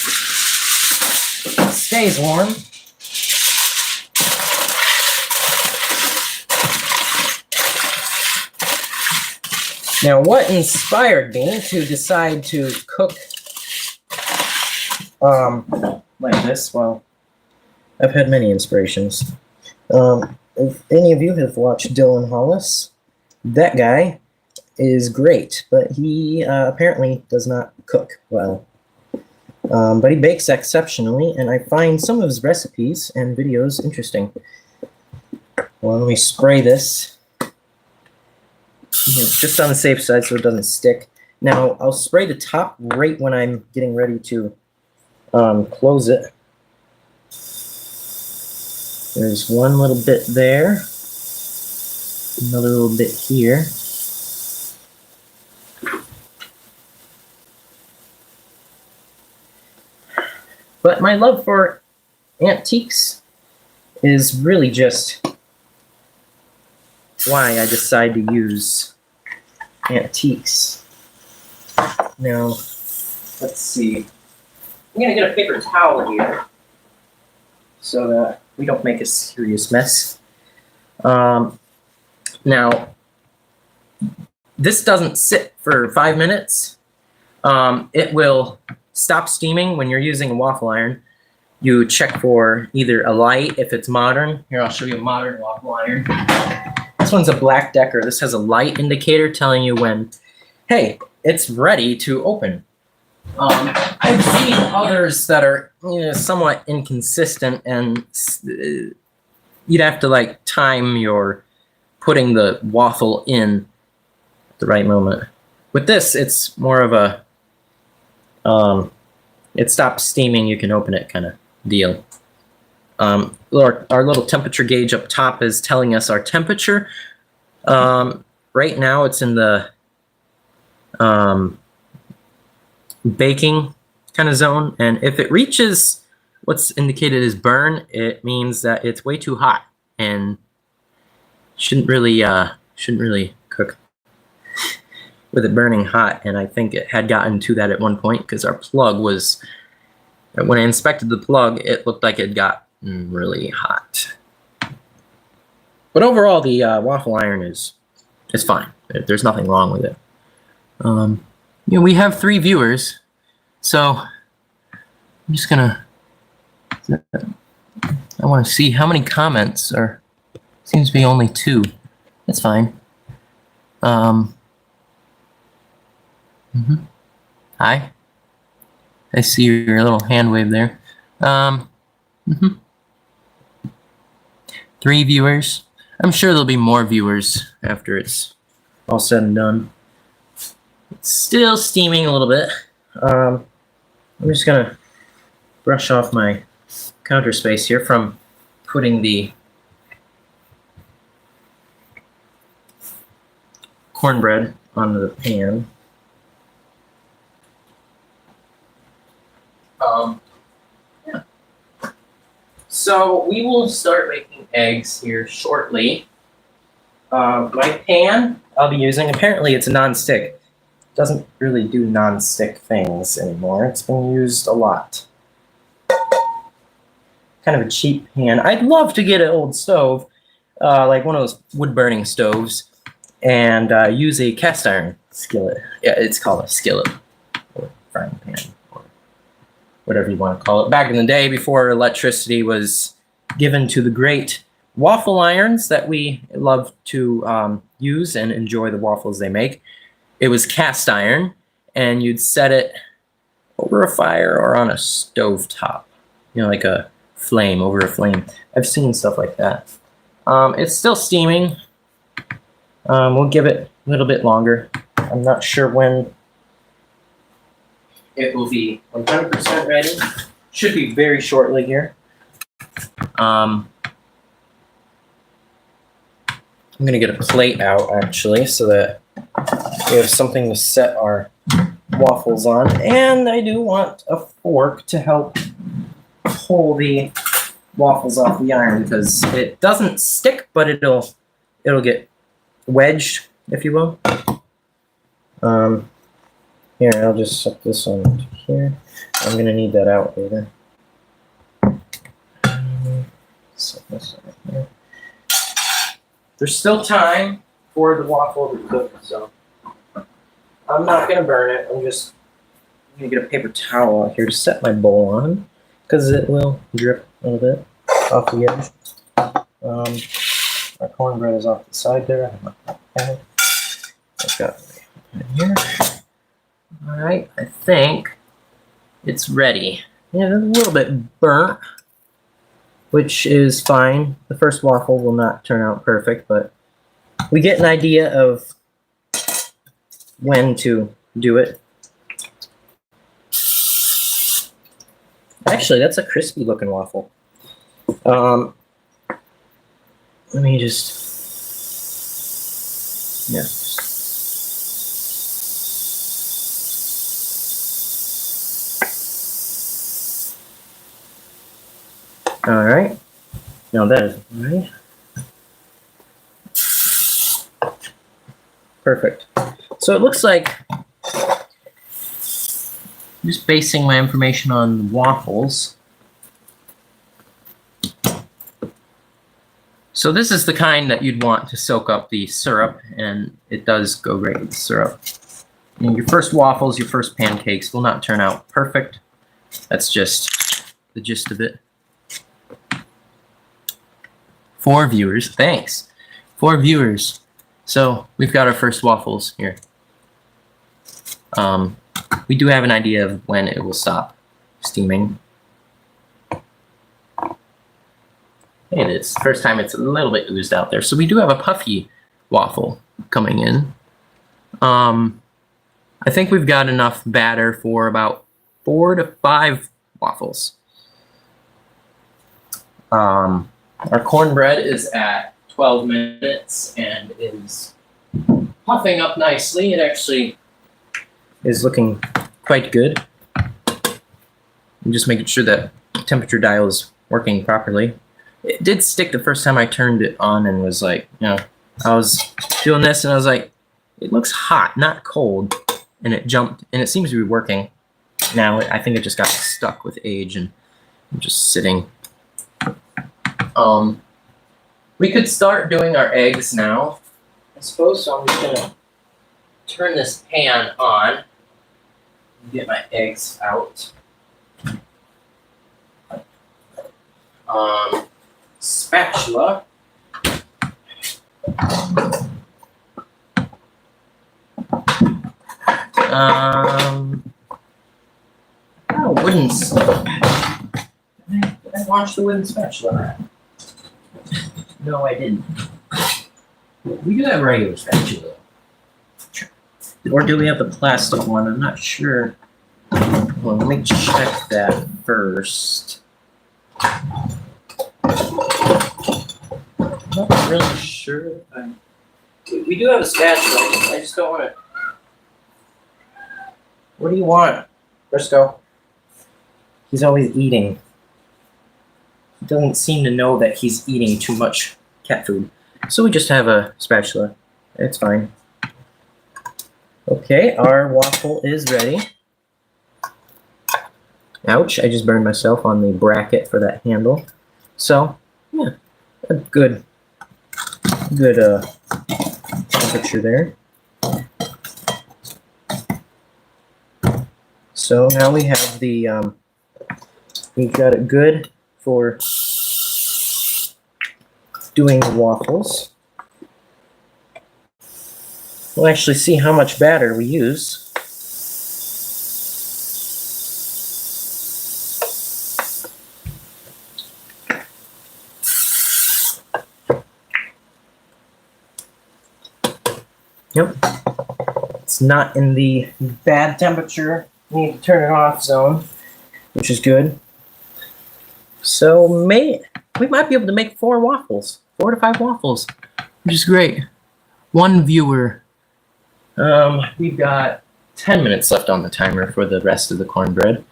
warm. Now, what inspired me to decide to cook like this? Well, I've had many inspirations. If any of you have watched Dylan Hollis, that guy is great, but he apparently does not cook well. But he bakes exceptionally, and I find some of his recipes and videos interesting. Well, let me spray this. Just on the safe side so it doesn't stick. Now, I'll spray the top right when I'm getting ready to close it. There's one little bit there. Another little bit here. But my love for antiques is really just why I decide to use antiques. Now, let's see. I'm going to get a paper towel here so that we don't make a serious mess. Now, this doesn't sit for 5 minutes. It will stop steaming when you're using a waffle iron. You check for either a light if it's modern. Here, I'll show you a modern waffle iron. This one's a black Decker. This has a light indicator telling you when, hey, it's ready to open. I've seen others that are somewhat inconsistent, and you'd have to like time your putting the waffle in at the right moment. With this, it's more of a it stops steaming, you can open it kind of deal. Our little temperature gauge up top is telling us our temperature. Right now it's in the baking kind of zone, and if it reaches what's indicated as burn, it means that it's way too hot and shouldn't really cook with it burning hot. And I think it had gotten to that at one point because our plug was, when I inspected the plug, it looked like it got really hot. But overall, the waffle iron is fine. There's nothing wrong with it. You know, we have 3 viewers, so I'm just gonna. I want to see how many comments are. Seems to be only 2. That's fine. Hi. I see your little hand wave there. 3 viewers. I'm sure there'll be more viewers after it's all said and done. It's still steaming a little bit. I'm just gonna brush off my counter space here from putting the cornbread onto the pan. Yeah. So we will start making eggs here shortly. My pan I'll be using, apparently it's a non-stick. Doesn't really do non-stick things anymore. It's been used a lot. Kind of a cheap pan. I'd love to get an old stove, like one of those wood-burning stoves, and use a cast iron skillet. Yeah, it's called a skillet, or frying pan, or whatever you want to call it. Back in the day, before electricity was given to the great waffle irons that we love to use and enjoy the waffles they make, it was cast iron, and you'd set it over a fire or on a stove top, you know, like a flame over a flame. I've seen stuff like that. It's still steaming. We'll give it a little bit longer. I'm not sure when it will be 100% ready. Should be very shortly here. I'm gonna get a plate out actually, so that we have something to set our waffles on, and I do want a fork to help pull the waffles off the iron, because it doesn't stick, but it'll get wedged, if you will. Here, I'll just set this on here. I'm gonna need that out later. Set this on here. There's still time for the waffle to cook, so I'm not gonna burn it. I'm just gonna get a paper towel out here to set my bowl on, because it will drip a little bit off the edge. Our cornbread is off the side there. I've got it here. All right, I think it's ready. Yeah, it's a little bit burnt, which is fine. The first waffle will not turn out perfect, but we get an idea of when to do it. Actually, that's a crispy looking waffle. Let me just, yeah. All right. Now that is right. Perfect. So it looks like, just basing my information on waffles. So this is the kind that you'd want to soak up the syrup, and it does go great with the syrup. And your first waffles, your first pancakes will not turn out perfect. That's just the gist of it. 4 viewers, thanks. 4 viewers. So we've got our first waffles here. We do have an idea of when it will stop steaming. It is. First time it's a little bit oozed out there. So we do have a puffy waffle coming in. I think we've got enough batter for about 4 to 5 waffles. Our cornbread is at 12 minutes and is puffing up nicely. It actually is looking quite good. I'm just making sure that the temperature dial is working properly. It did stick the first time I turned it on and was like, I was doing this and I was like, it looks hot, not cold. And it jumped, and it seems to be working. Now, I think it just got stuck with age and I'm just sitting. We could start doing our eggs now, I suppose. So I'm just gonna turn this pan on and get my eggs out. Spatula. Wooden. Did I wash the wooden spatula? No, I didn't. We do have a regular spatula. Or do we have the plastic one? I'm not sure. Well, let me check that first. I'm not really sure. We do have a spatula. I just don't want to. What do you want, Briscoe? He's always eating. He doesn't seem to know that he's eating too much cat food. So we just have a spatula. It's fine. Okay, our waffle is ready. Ouch, I just burned myself on the bracket for that handle. So, yeah, a good temperature there. So now we have the, we've got it good for doing the waffles. We'll actually see how much batter we use. Yep, it's not in the bad temperature. We need to turn it off zone, which is good. So we might be able to make 4 waffles, 4 to 5 waffles, which is great. 1 viewer. We've got 10 minutes left on the timer for the rest of the cornbread.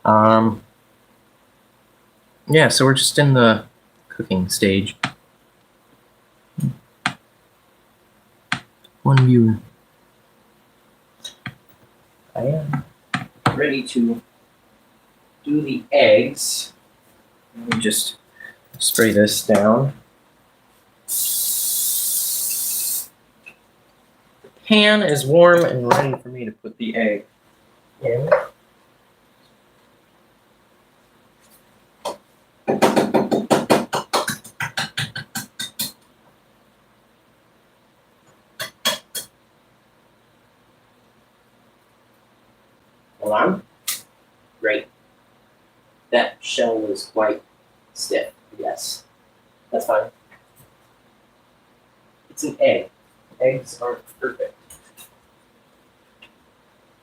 Yeah, so we're just in the cooking stage. 1 viewer. I am ready to do the eggs. Let me just spray this down. The pan is warm and ready for me to put the egg in. Hold on. Great. That shell was quite stiff. Yes. That's fine. It's an egg. Eggs aren't perfect.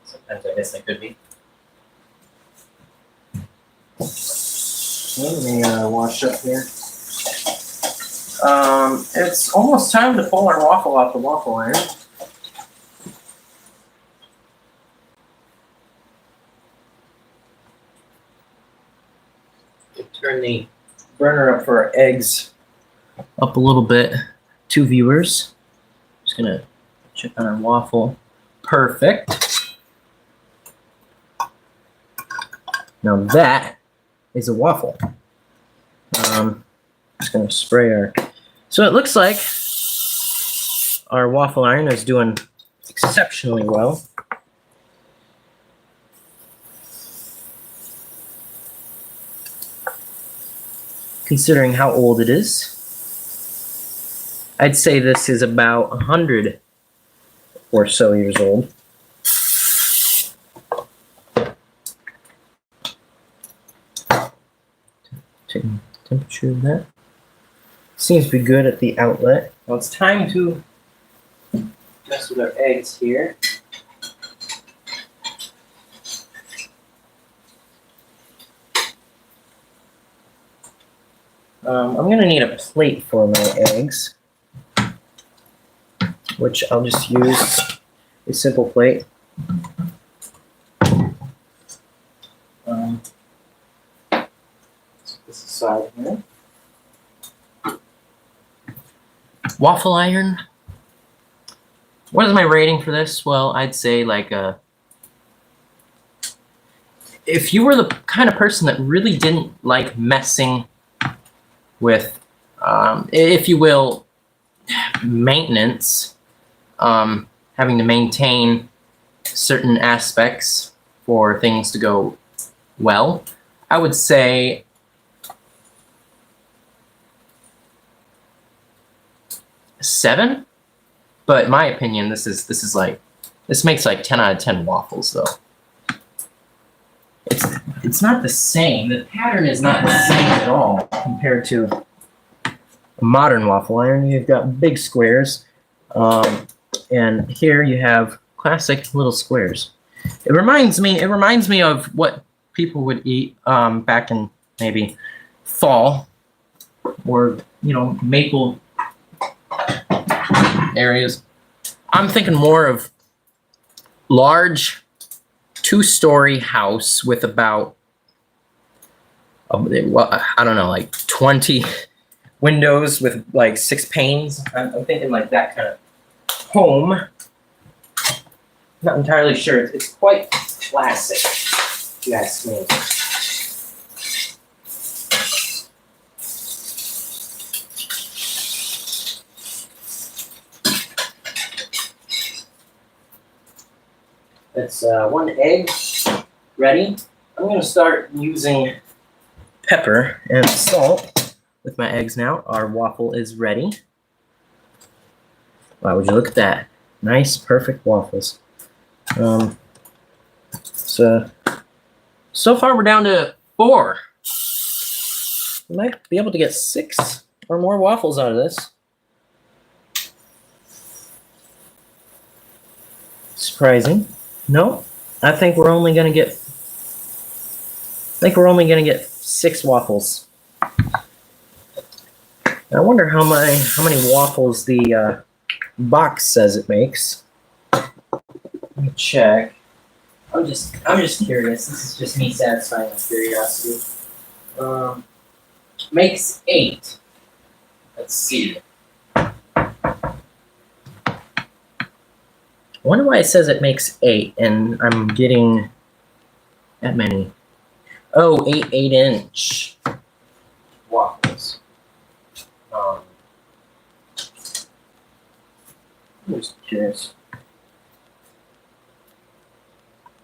Sometimes I guess they could be. Let me wash up here. It's almost time to pull our waffle off the waffle iron. Turn the burner up for our eggs up a little bit. 2 viewers. Just gonna check on our waffle. Perfect. Now that is a waffle. Just gonna spray our. So it looks like our waffle iron is doing exceptionally well. Considering how old it is. I'd say this is about 100 or so years old. Taking the temperature of that. Seems to be good at the outlet. Well, it's time to mess with our eggs here. I'm gonna need a plate for my eggs, which I'll just use a simple plate. Let's put this aside here. Waffle iron. What is my rating for this? Well, I'd say like if you were the kind of person that really didn't like messing with, if you will, maintenance, having to maintain certain aspects for things to go well, I would say a 7. But in my opinion, this makes like 10 out of 10 waffles though. It's not the same. The pattern is not the same at all compared to a modern waffle iron. You've got big squares, and here you have classic little squares. It reminds me of what people would eat back in maybe fall, or maple areas. I'm thinking more of large 2-story house with about, I don't know, like 20 windows with like 6 panes. I'm thinking like that kind of home. Not entirely sure. It's quite classic, if you ask me. That's 1 egg ready. I'm going to start using pepper and salt with my eggs now. Our waffle is ready. Wow, would you look at that? Nice, perfect waffles. So far we're down to 4. We might be able to get 6 or more waffles out of this. Surprising. No, I think we're only gonna get 6 waffles. I wonder how many waffles the box says it makes. Let me check. I'm just curious. This is just me satisfying my curiosity. Makes 8. Let's see. I wonder why it says it makes 8, and I'm getting that many. Oh, 8-inch waffles. I'm just curious.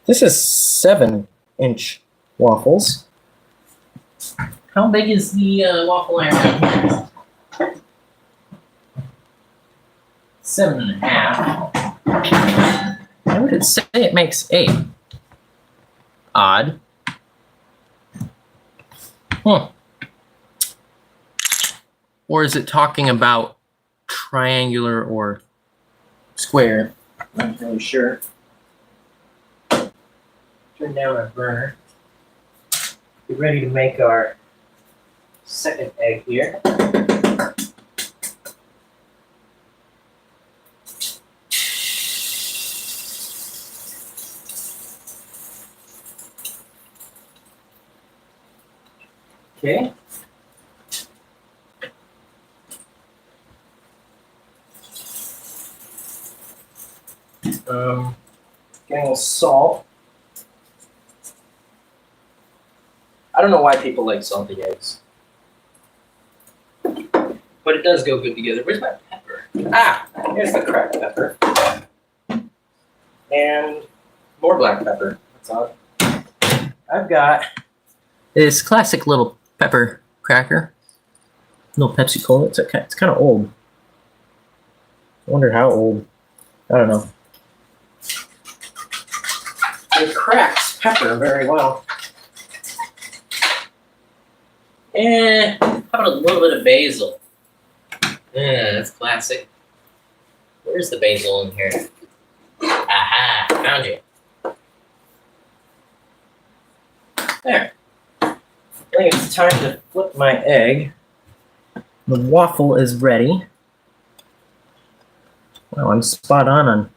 This is 7-inch waffles. How big is the waffle iron down here? 7.5. Why would it say it makes 8? Odd. Huh. Or is it talking about triangular or square? I'm not really sure. Turn down our burner. Get ready to make our second egg here. Okay. Getting a little salt. I don't know why people like salty eggs, but it does go good together. Where's my pepper? Ah, here's the cracked pepper. And more black pepper. That's odd. I've got this classic little pepper cracker. Little Pepsi Cola. It's kind of old. I wonder how old. I don't know. It cracks pepper very well. And how about a little bit of basil? Yeah, that's classic. Where's the basil in here? Aha, found you. There. I think it's time to flip my egg. The waffle is ready. Well, I'm spot on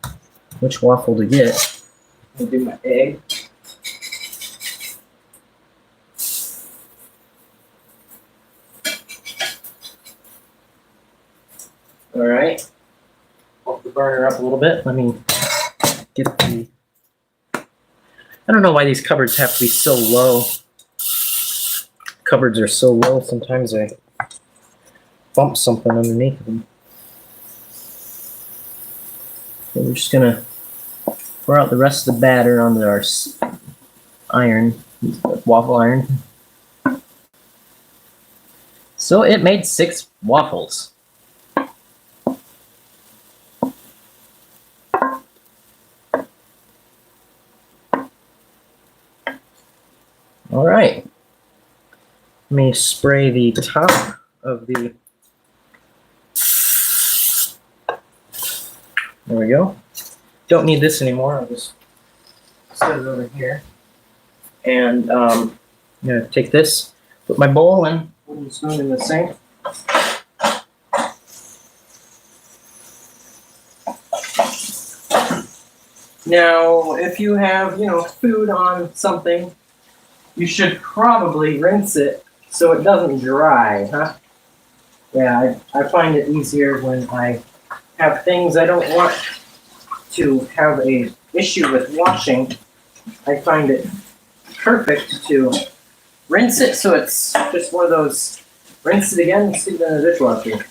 which waffle to get. I'll do my egg. All right. Pump the burner up a little bit. Let me get the... I don't know why these cupboards have to be so low. Cupboards are so low, sometimes I bump something underneath them. So we're just gonna pour out the rest of the batter onto our iron, waffle iron. So it made 6 waffles. All right. Let me spray the top of the... There we go. Don't need this anymore. I'll just set it over here. And I'm going to take this, put my bowl and wooden spoon in the sink. Now, if you have, food on something, you should probably rinse it so it doesn't dry, huh? Yeah, I find it easier when I have things I don't want to have a issue with washing. I find it perfect to rinse it so it's just one of those, rinse it again and stick it in the dishwasher.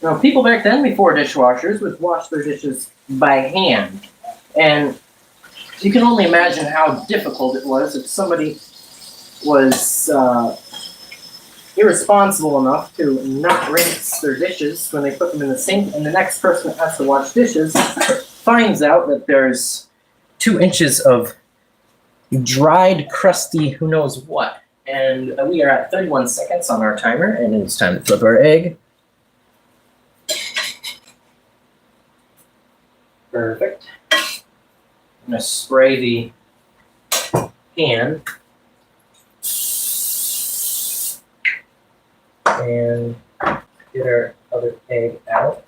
Now, people back then, before dishwashers, would wash their dishes by hand. And you can only imagine how difficult it was if somebody was irresponsible enough to not rinse their dishes when they put them in the sink, and the next person that has to wash dishes finds out that there's 2 inches of dried, crusty, who knows what. And we are at 31 seconds on our timer, and it's time to flip our egg. Perfect. I'm going to spray the pan and get our other egg out.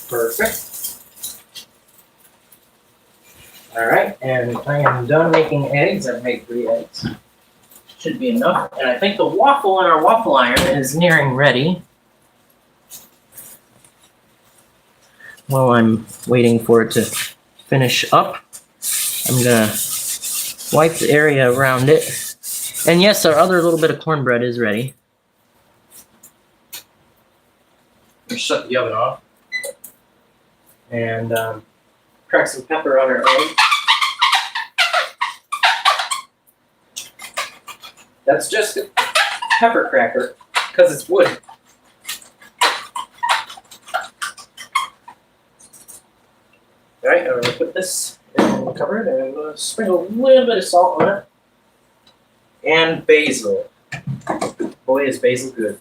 Perfect. All right, and I am done making eggs. I've made 3 eggs. Should be enough. And I think the waffle in our waffle iron is nearing ready. While I'm waiting for it to finish up, I'm gonna wipe the area around it. And yes, our other little bit of cornbread is ready. We'll shut the oven off. And crack some pepper on our egg. That's just a pepper cracker, because it's wood. Alright, I'm going to put this in the cupboard and I'm going to sprinkle a little bit of salt on it. And basil. Boy, is basil good.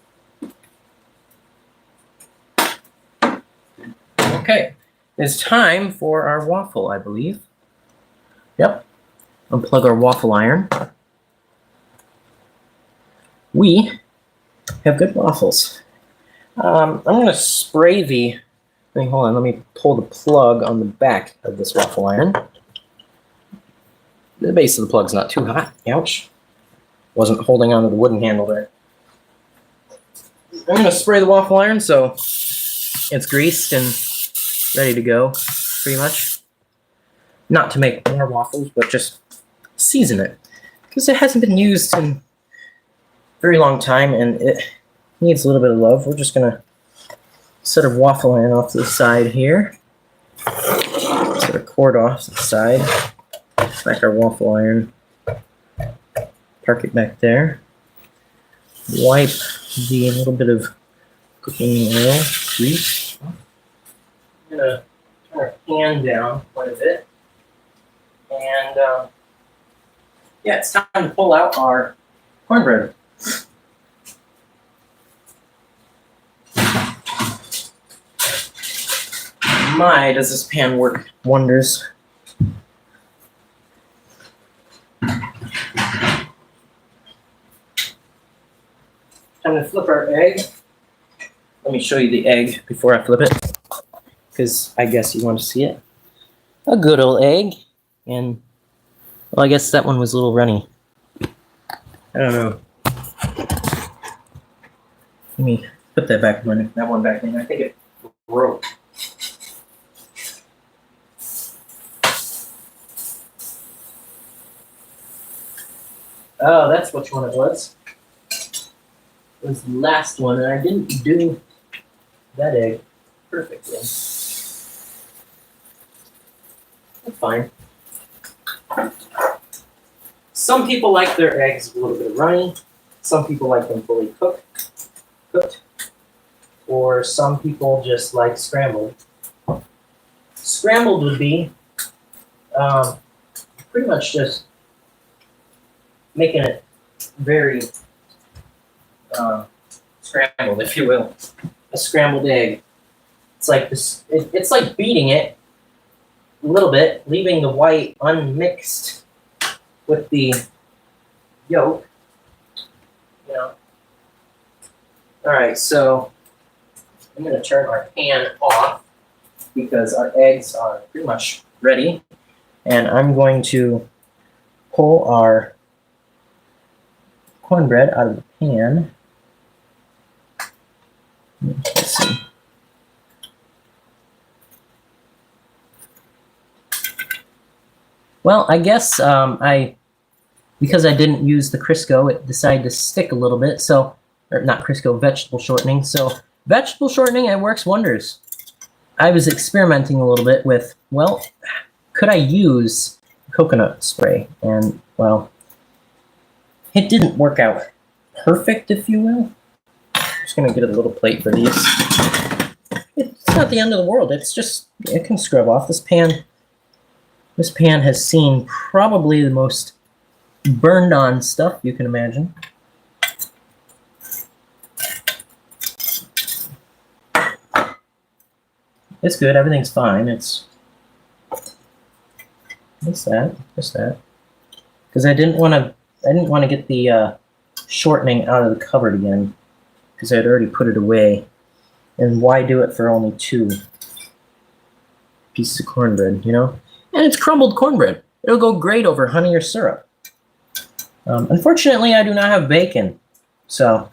Okay, it's time for our waffle, I believe. Yep. Unplug our waffle iron. We have good waffles. I'm going to spray the... Hold on, let me pull the plug on the back of this waffle iron. The base of the plug's not too hot. Ouch. Wasn't holding onto the wooden handle there. I'm going to spray the waffle iron so it's greased and ready to go, pretty much. Not to make more waffles, but just season it. Because it hasn't been used in a very long time and it needs a little bit of love. We're just going to set a waffle iron off to the side here. Set a cord off to the side. Back our waffle iron. Park it back there. Wipe the little bit of cooking oil, grease. I'm going to turn our pan down quite a bit. And yeah, it's time to pull out our cornbread. My, does this pan work wonders. Time to flip our egg. Let me show you the egg before I flip it, because I guess you want to see it. A good old egg, and well, I guess that one was a little runny. I don't know. Let me put that one back in. I think it broke. Oh, that's which one it was. It was the last one, and I didn't do that egg perfectly. That's fine. Some people like their eggs a little bit runny. Some people like them fully cooked. Or some people just like scrambled. Scrambled would be pretty much just making it very scrambled, if you will. A scrambled egg. It's like this. It's like beating it a little bit, leaving the white unmixed with the yolk. You know. All right, so I'm going to turn our pan off because our eggs are pretty much ready, and I'm going to pull our cornbread out of the pan. Let's see. Well, I guess because I didn't use the Crisco, it decided to stick a little bit. So, or not Crisco, vegetable shortening. So, vegetable shortening, it works wonders. I was experimenting a little bit with, well, could I use coconut spray? And, well, it didn't work out perfect, if you will. I'm just going to get a little plate for these. It's not the end of the world. It's just, it can scrub off. This pan has seen probably the most burned on stuff you can imagine. It's good. Everything's fine. It's just that. Because I didn't want to get the shortening out of the cupboard again, because I'd already put it away. And why do it for only 2 pieces of cornbread, you know? And it's crumbled cornbread. It'll go great over honey or syrup. Unfortunately, I do not have bacon, so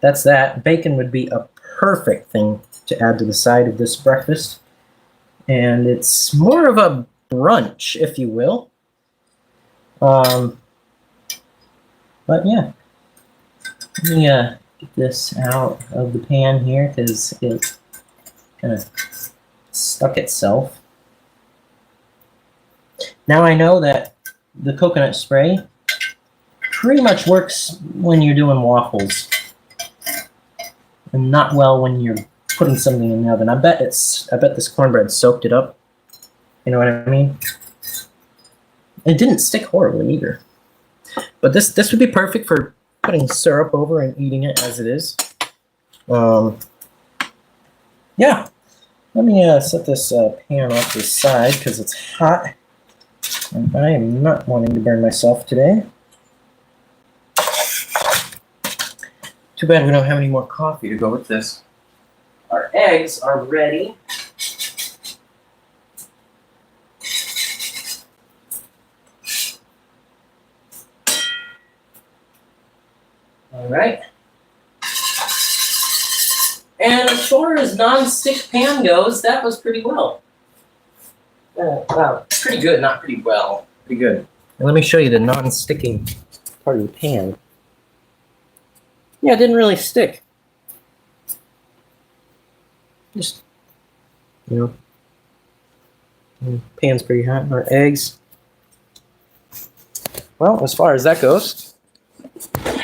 that's that. Bacon would be a perfect thing to add to the side of this breakfast. And it's more of a brunch, if you will. But yeah, let me get this out of the pan here because it kind of stuck itself. Now I know that the coconut spray pretty much works when you're doing waffles, and not well when you're putting something in the oven. I bet this cornbread soaked it up. You know what I mean? It didn't stick horribly either. But this would be perfect for putting syrup over and eating it as it is. Yeah. Let me set this pan off to the side because it's hot. And I am not wanting to burn myself today. Too bad we don't have any more coffee to go with this. Our eggs are ready. All right. And as far as non-stick pan goes, that was pretty well. Wow, pretty good, not pretty well. Pretty good. And let me show you the non-sticking part of the pan. Yeah, it didn't really stick. Just, you know, pan's pretty hot. Our eggs. Well, as far as that goes,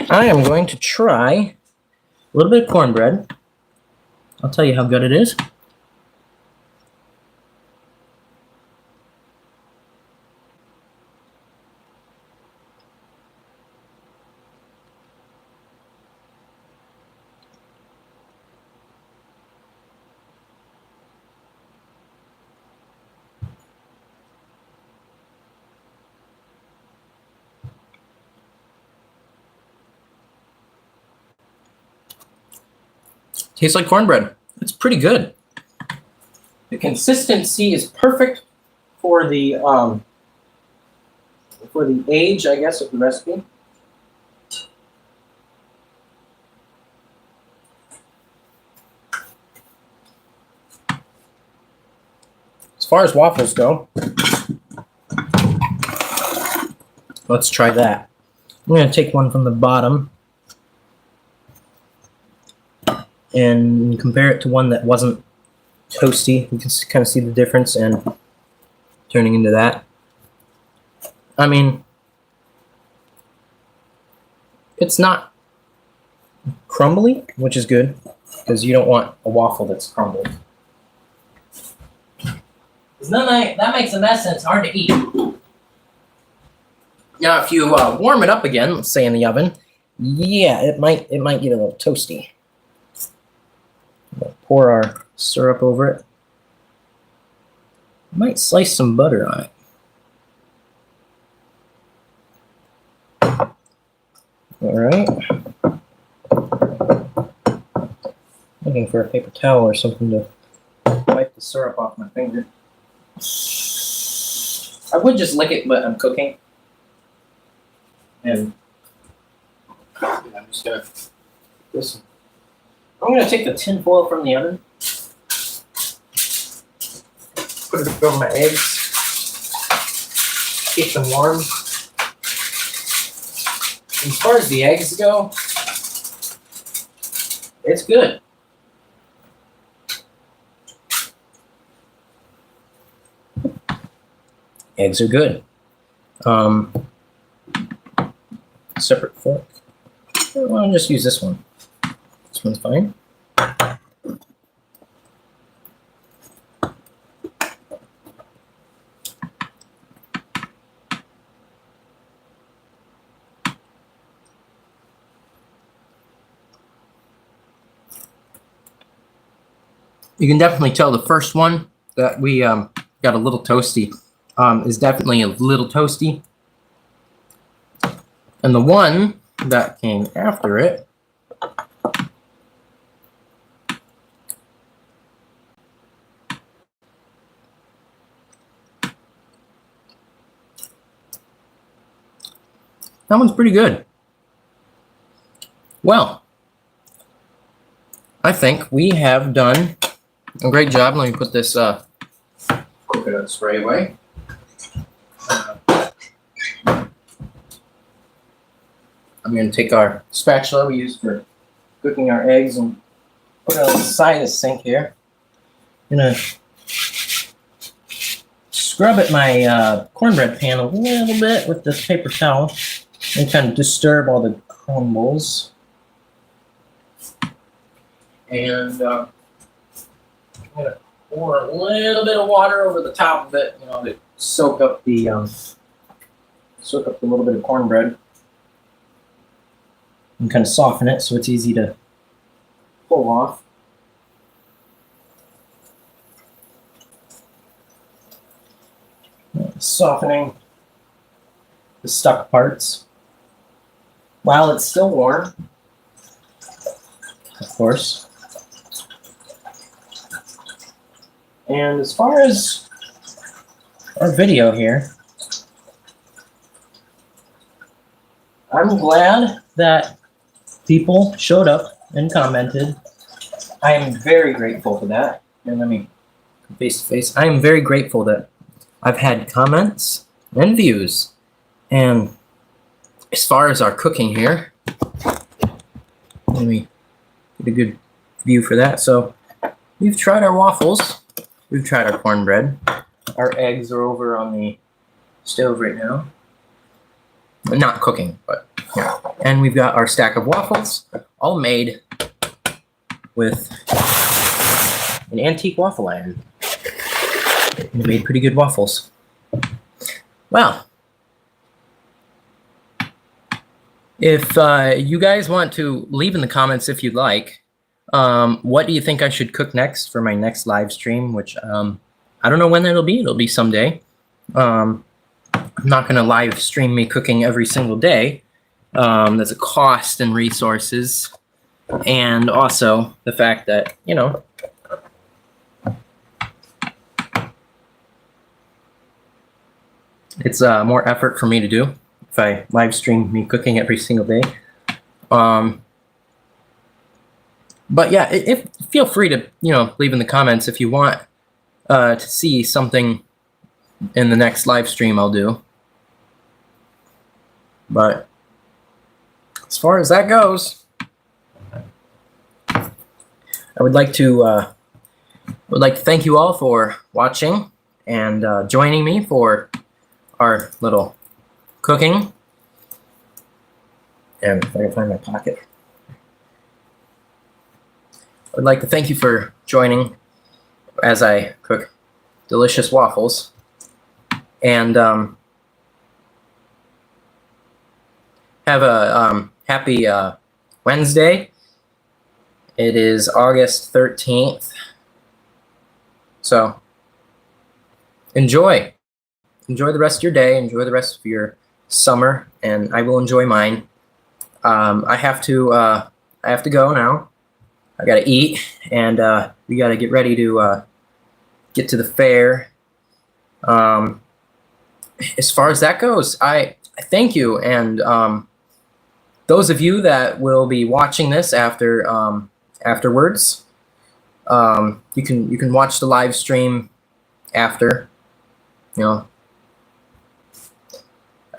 I am going to try a little bit of cornbread. I'll tell you how good it is. Tastes like cornbread. It's pretty good. The consistency is perfect for the age, I guess, of the recipe. As far as waffles go, let's try that. I'm going to take one from the bottom and compare it to one that wasn't toasty. You can kind of see the difference and turning into that. I mean, it's not crumbly, which is good because you don't want a waffle that's crumbled. That makes a mess and it's hard to eat. Now, if you warm it up again, let's say in the oven, yeah, it might get a little toasty. We'll pour our syrup over it. Might slice some butter on it. All right. Looking for a paper towel or something to wipe the syrup off my finger. I would just lick it, but I'm cooking. And I'm just gonna listen. I'm gonna take the tin foil from the oven, put it over my eggs, keep them warm. As far as the eggs go, it's good. Eggs are good. Separate fork. I'll just use this one. This one's fine. You can definitely tell the first one that we got a little toasty is definitely a little toasty. And the one that came after it that one's pretty good. Well, I think we have done a great job. Let me put this coconut spray away. I'm going to take our spatula we use for cooking our eggs and put it on the side of the sink here. I'm going to scrub at my cornbread pan a little bit with this paper towel and kind of disturb all the crumbles. And I'm going to pour a little bit of water over the top of it, to soak up the little bit of cornbread. And kind of soften it so it's easy to pull off. Softening the stuck parts while it's still warm, of course. And as far as our video here, I'm glad that people showed up and commented. I am very grateful for that. And let me face to face. I am very grateful that I've had comments and views. And as far as our cooking here, let me get a good view for that. So we've tried our waffles. We've tried our cornbread. Our eggs are over on the stove right now. Not cooking, but yeah. And we've got our stack of waffles, all made with an antique waffle iron. We made pretty good waffles. Well, if you guys want to leave in the comments if you'd like, what do you think I should cook next for my next live stream, which I don't know when that'll be. It'll be someday. I'm not going to live stream me cooking every single day. There's a cost and resources. And also the fact that, you know, it's more effort for me to do if I live stream me cooking every single day. But yeah, if feel free to, you know, leave in the comments if you want to see something in the next live stream I'll do. But as far as that goes, I would like to thank you all for watching and joining me for our little cooking. And if I can find my pocket. I would like to thank you for joining as I cook delicious waffles. And have a happy Wednesday. It is August 13th. So enjoy. Enjoy the rest of your day. Enjoy the rest of your summer. And I will enjoy mine. I have to go now. I gotta eat, and we gotta get ready to get to the fair. As far as that goes, I thank you, and those of you that will be watching this afterwards, you can watch the live stream after. You know,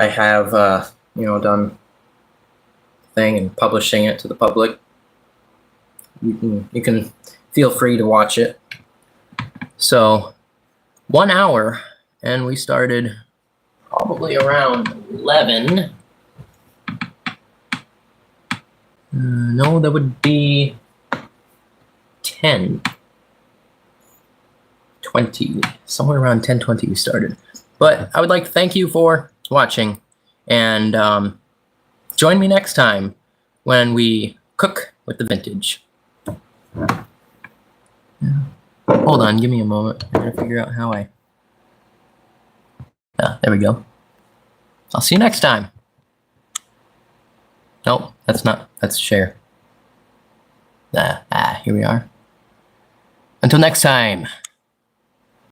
I have you know, done thing and publishing it to the public. You can feel free to watch it. So 1 hour, and we started probably around 11. No, that would be 10, 20, somewhere around 10:20 we started. But I would like to thank you for watching, and join me next time when we cook with the vintage. Hold on, give me a moment. I gotta figure out how I... there we go. I'll see you next time. Nope, that's share. Here we are. Until next time.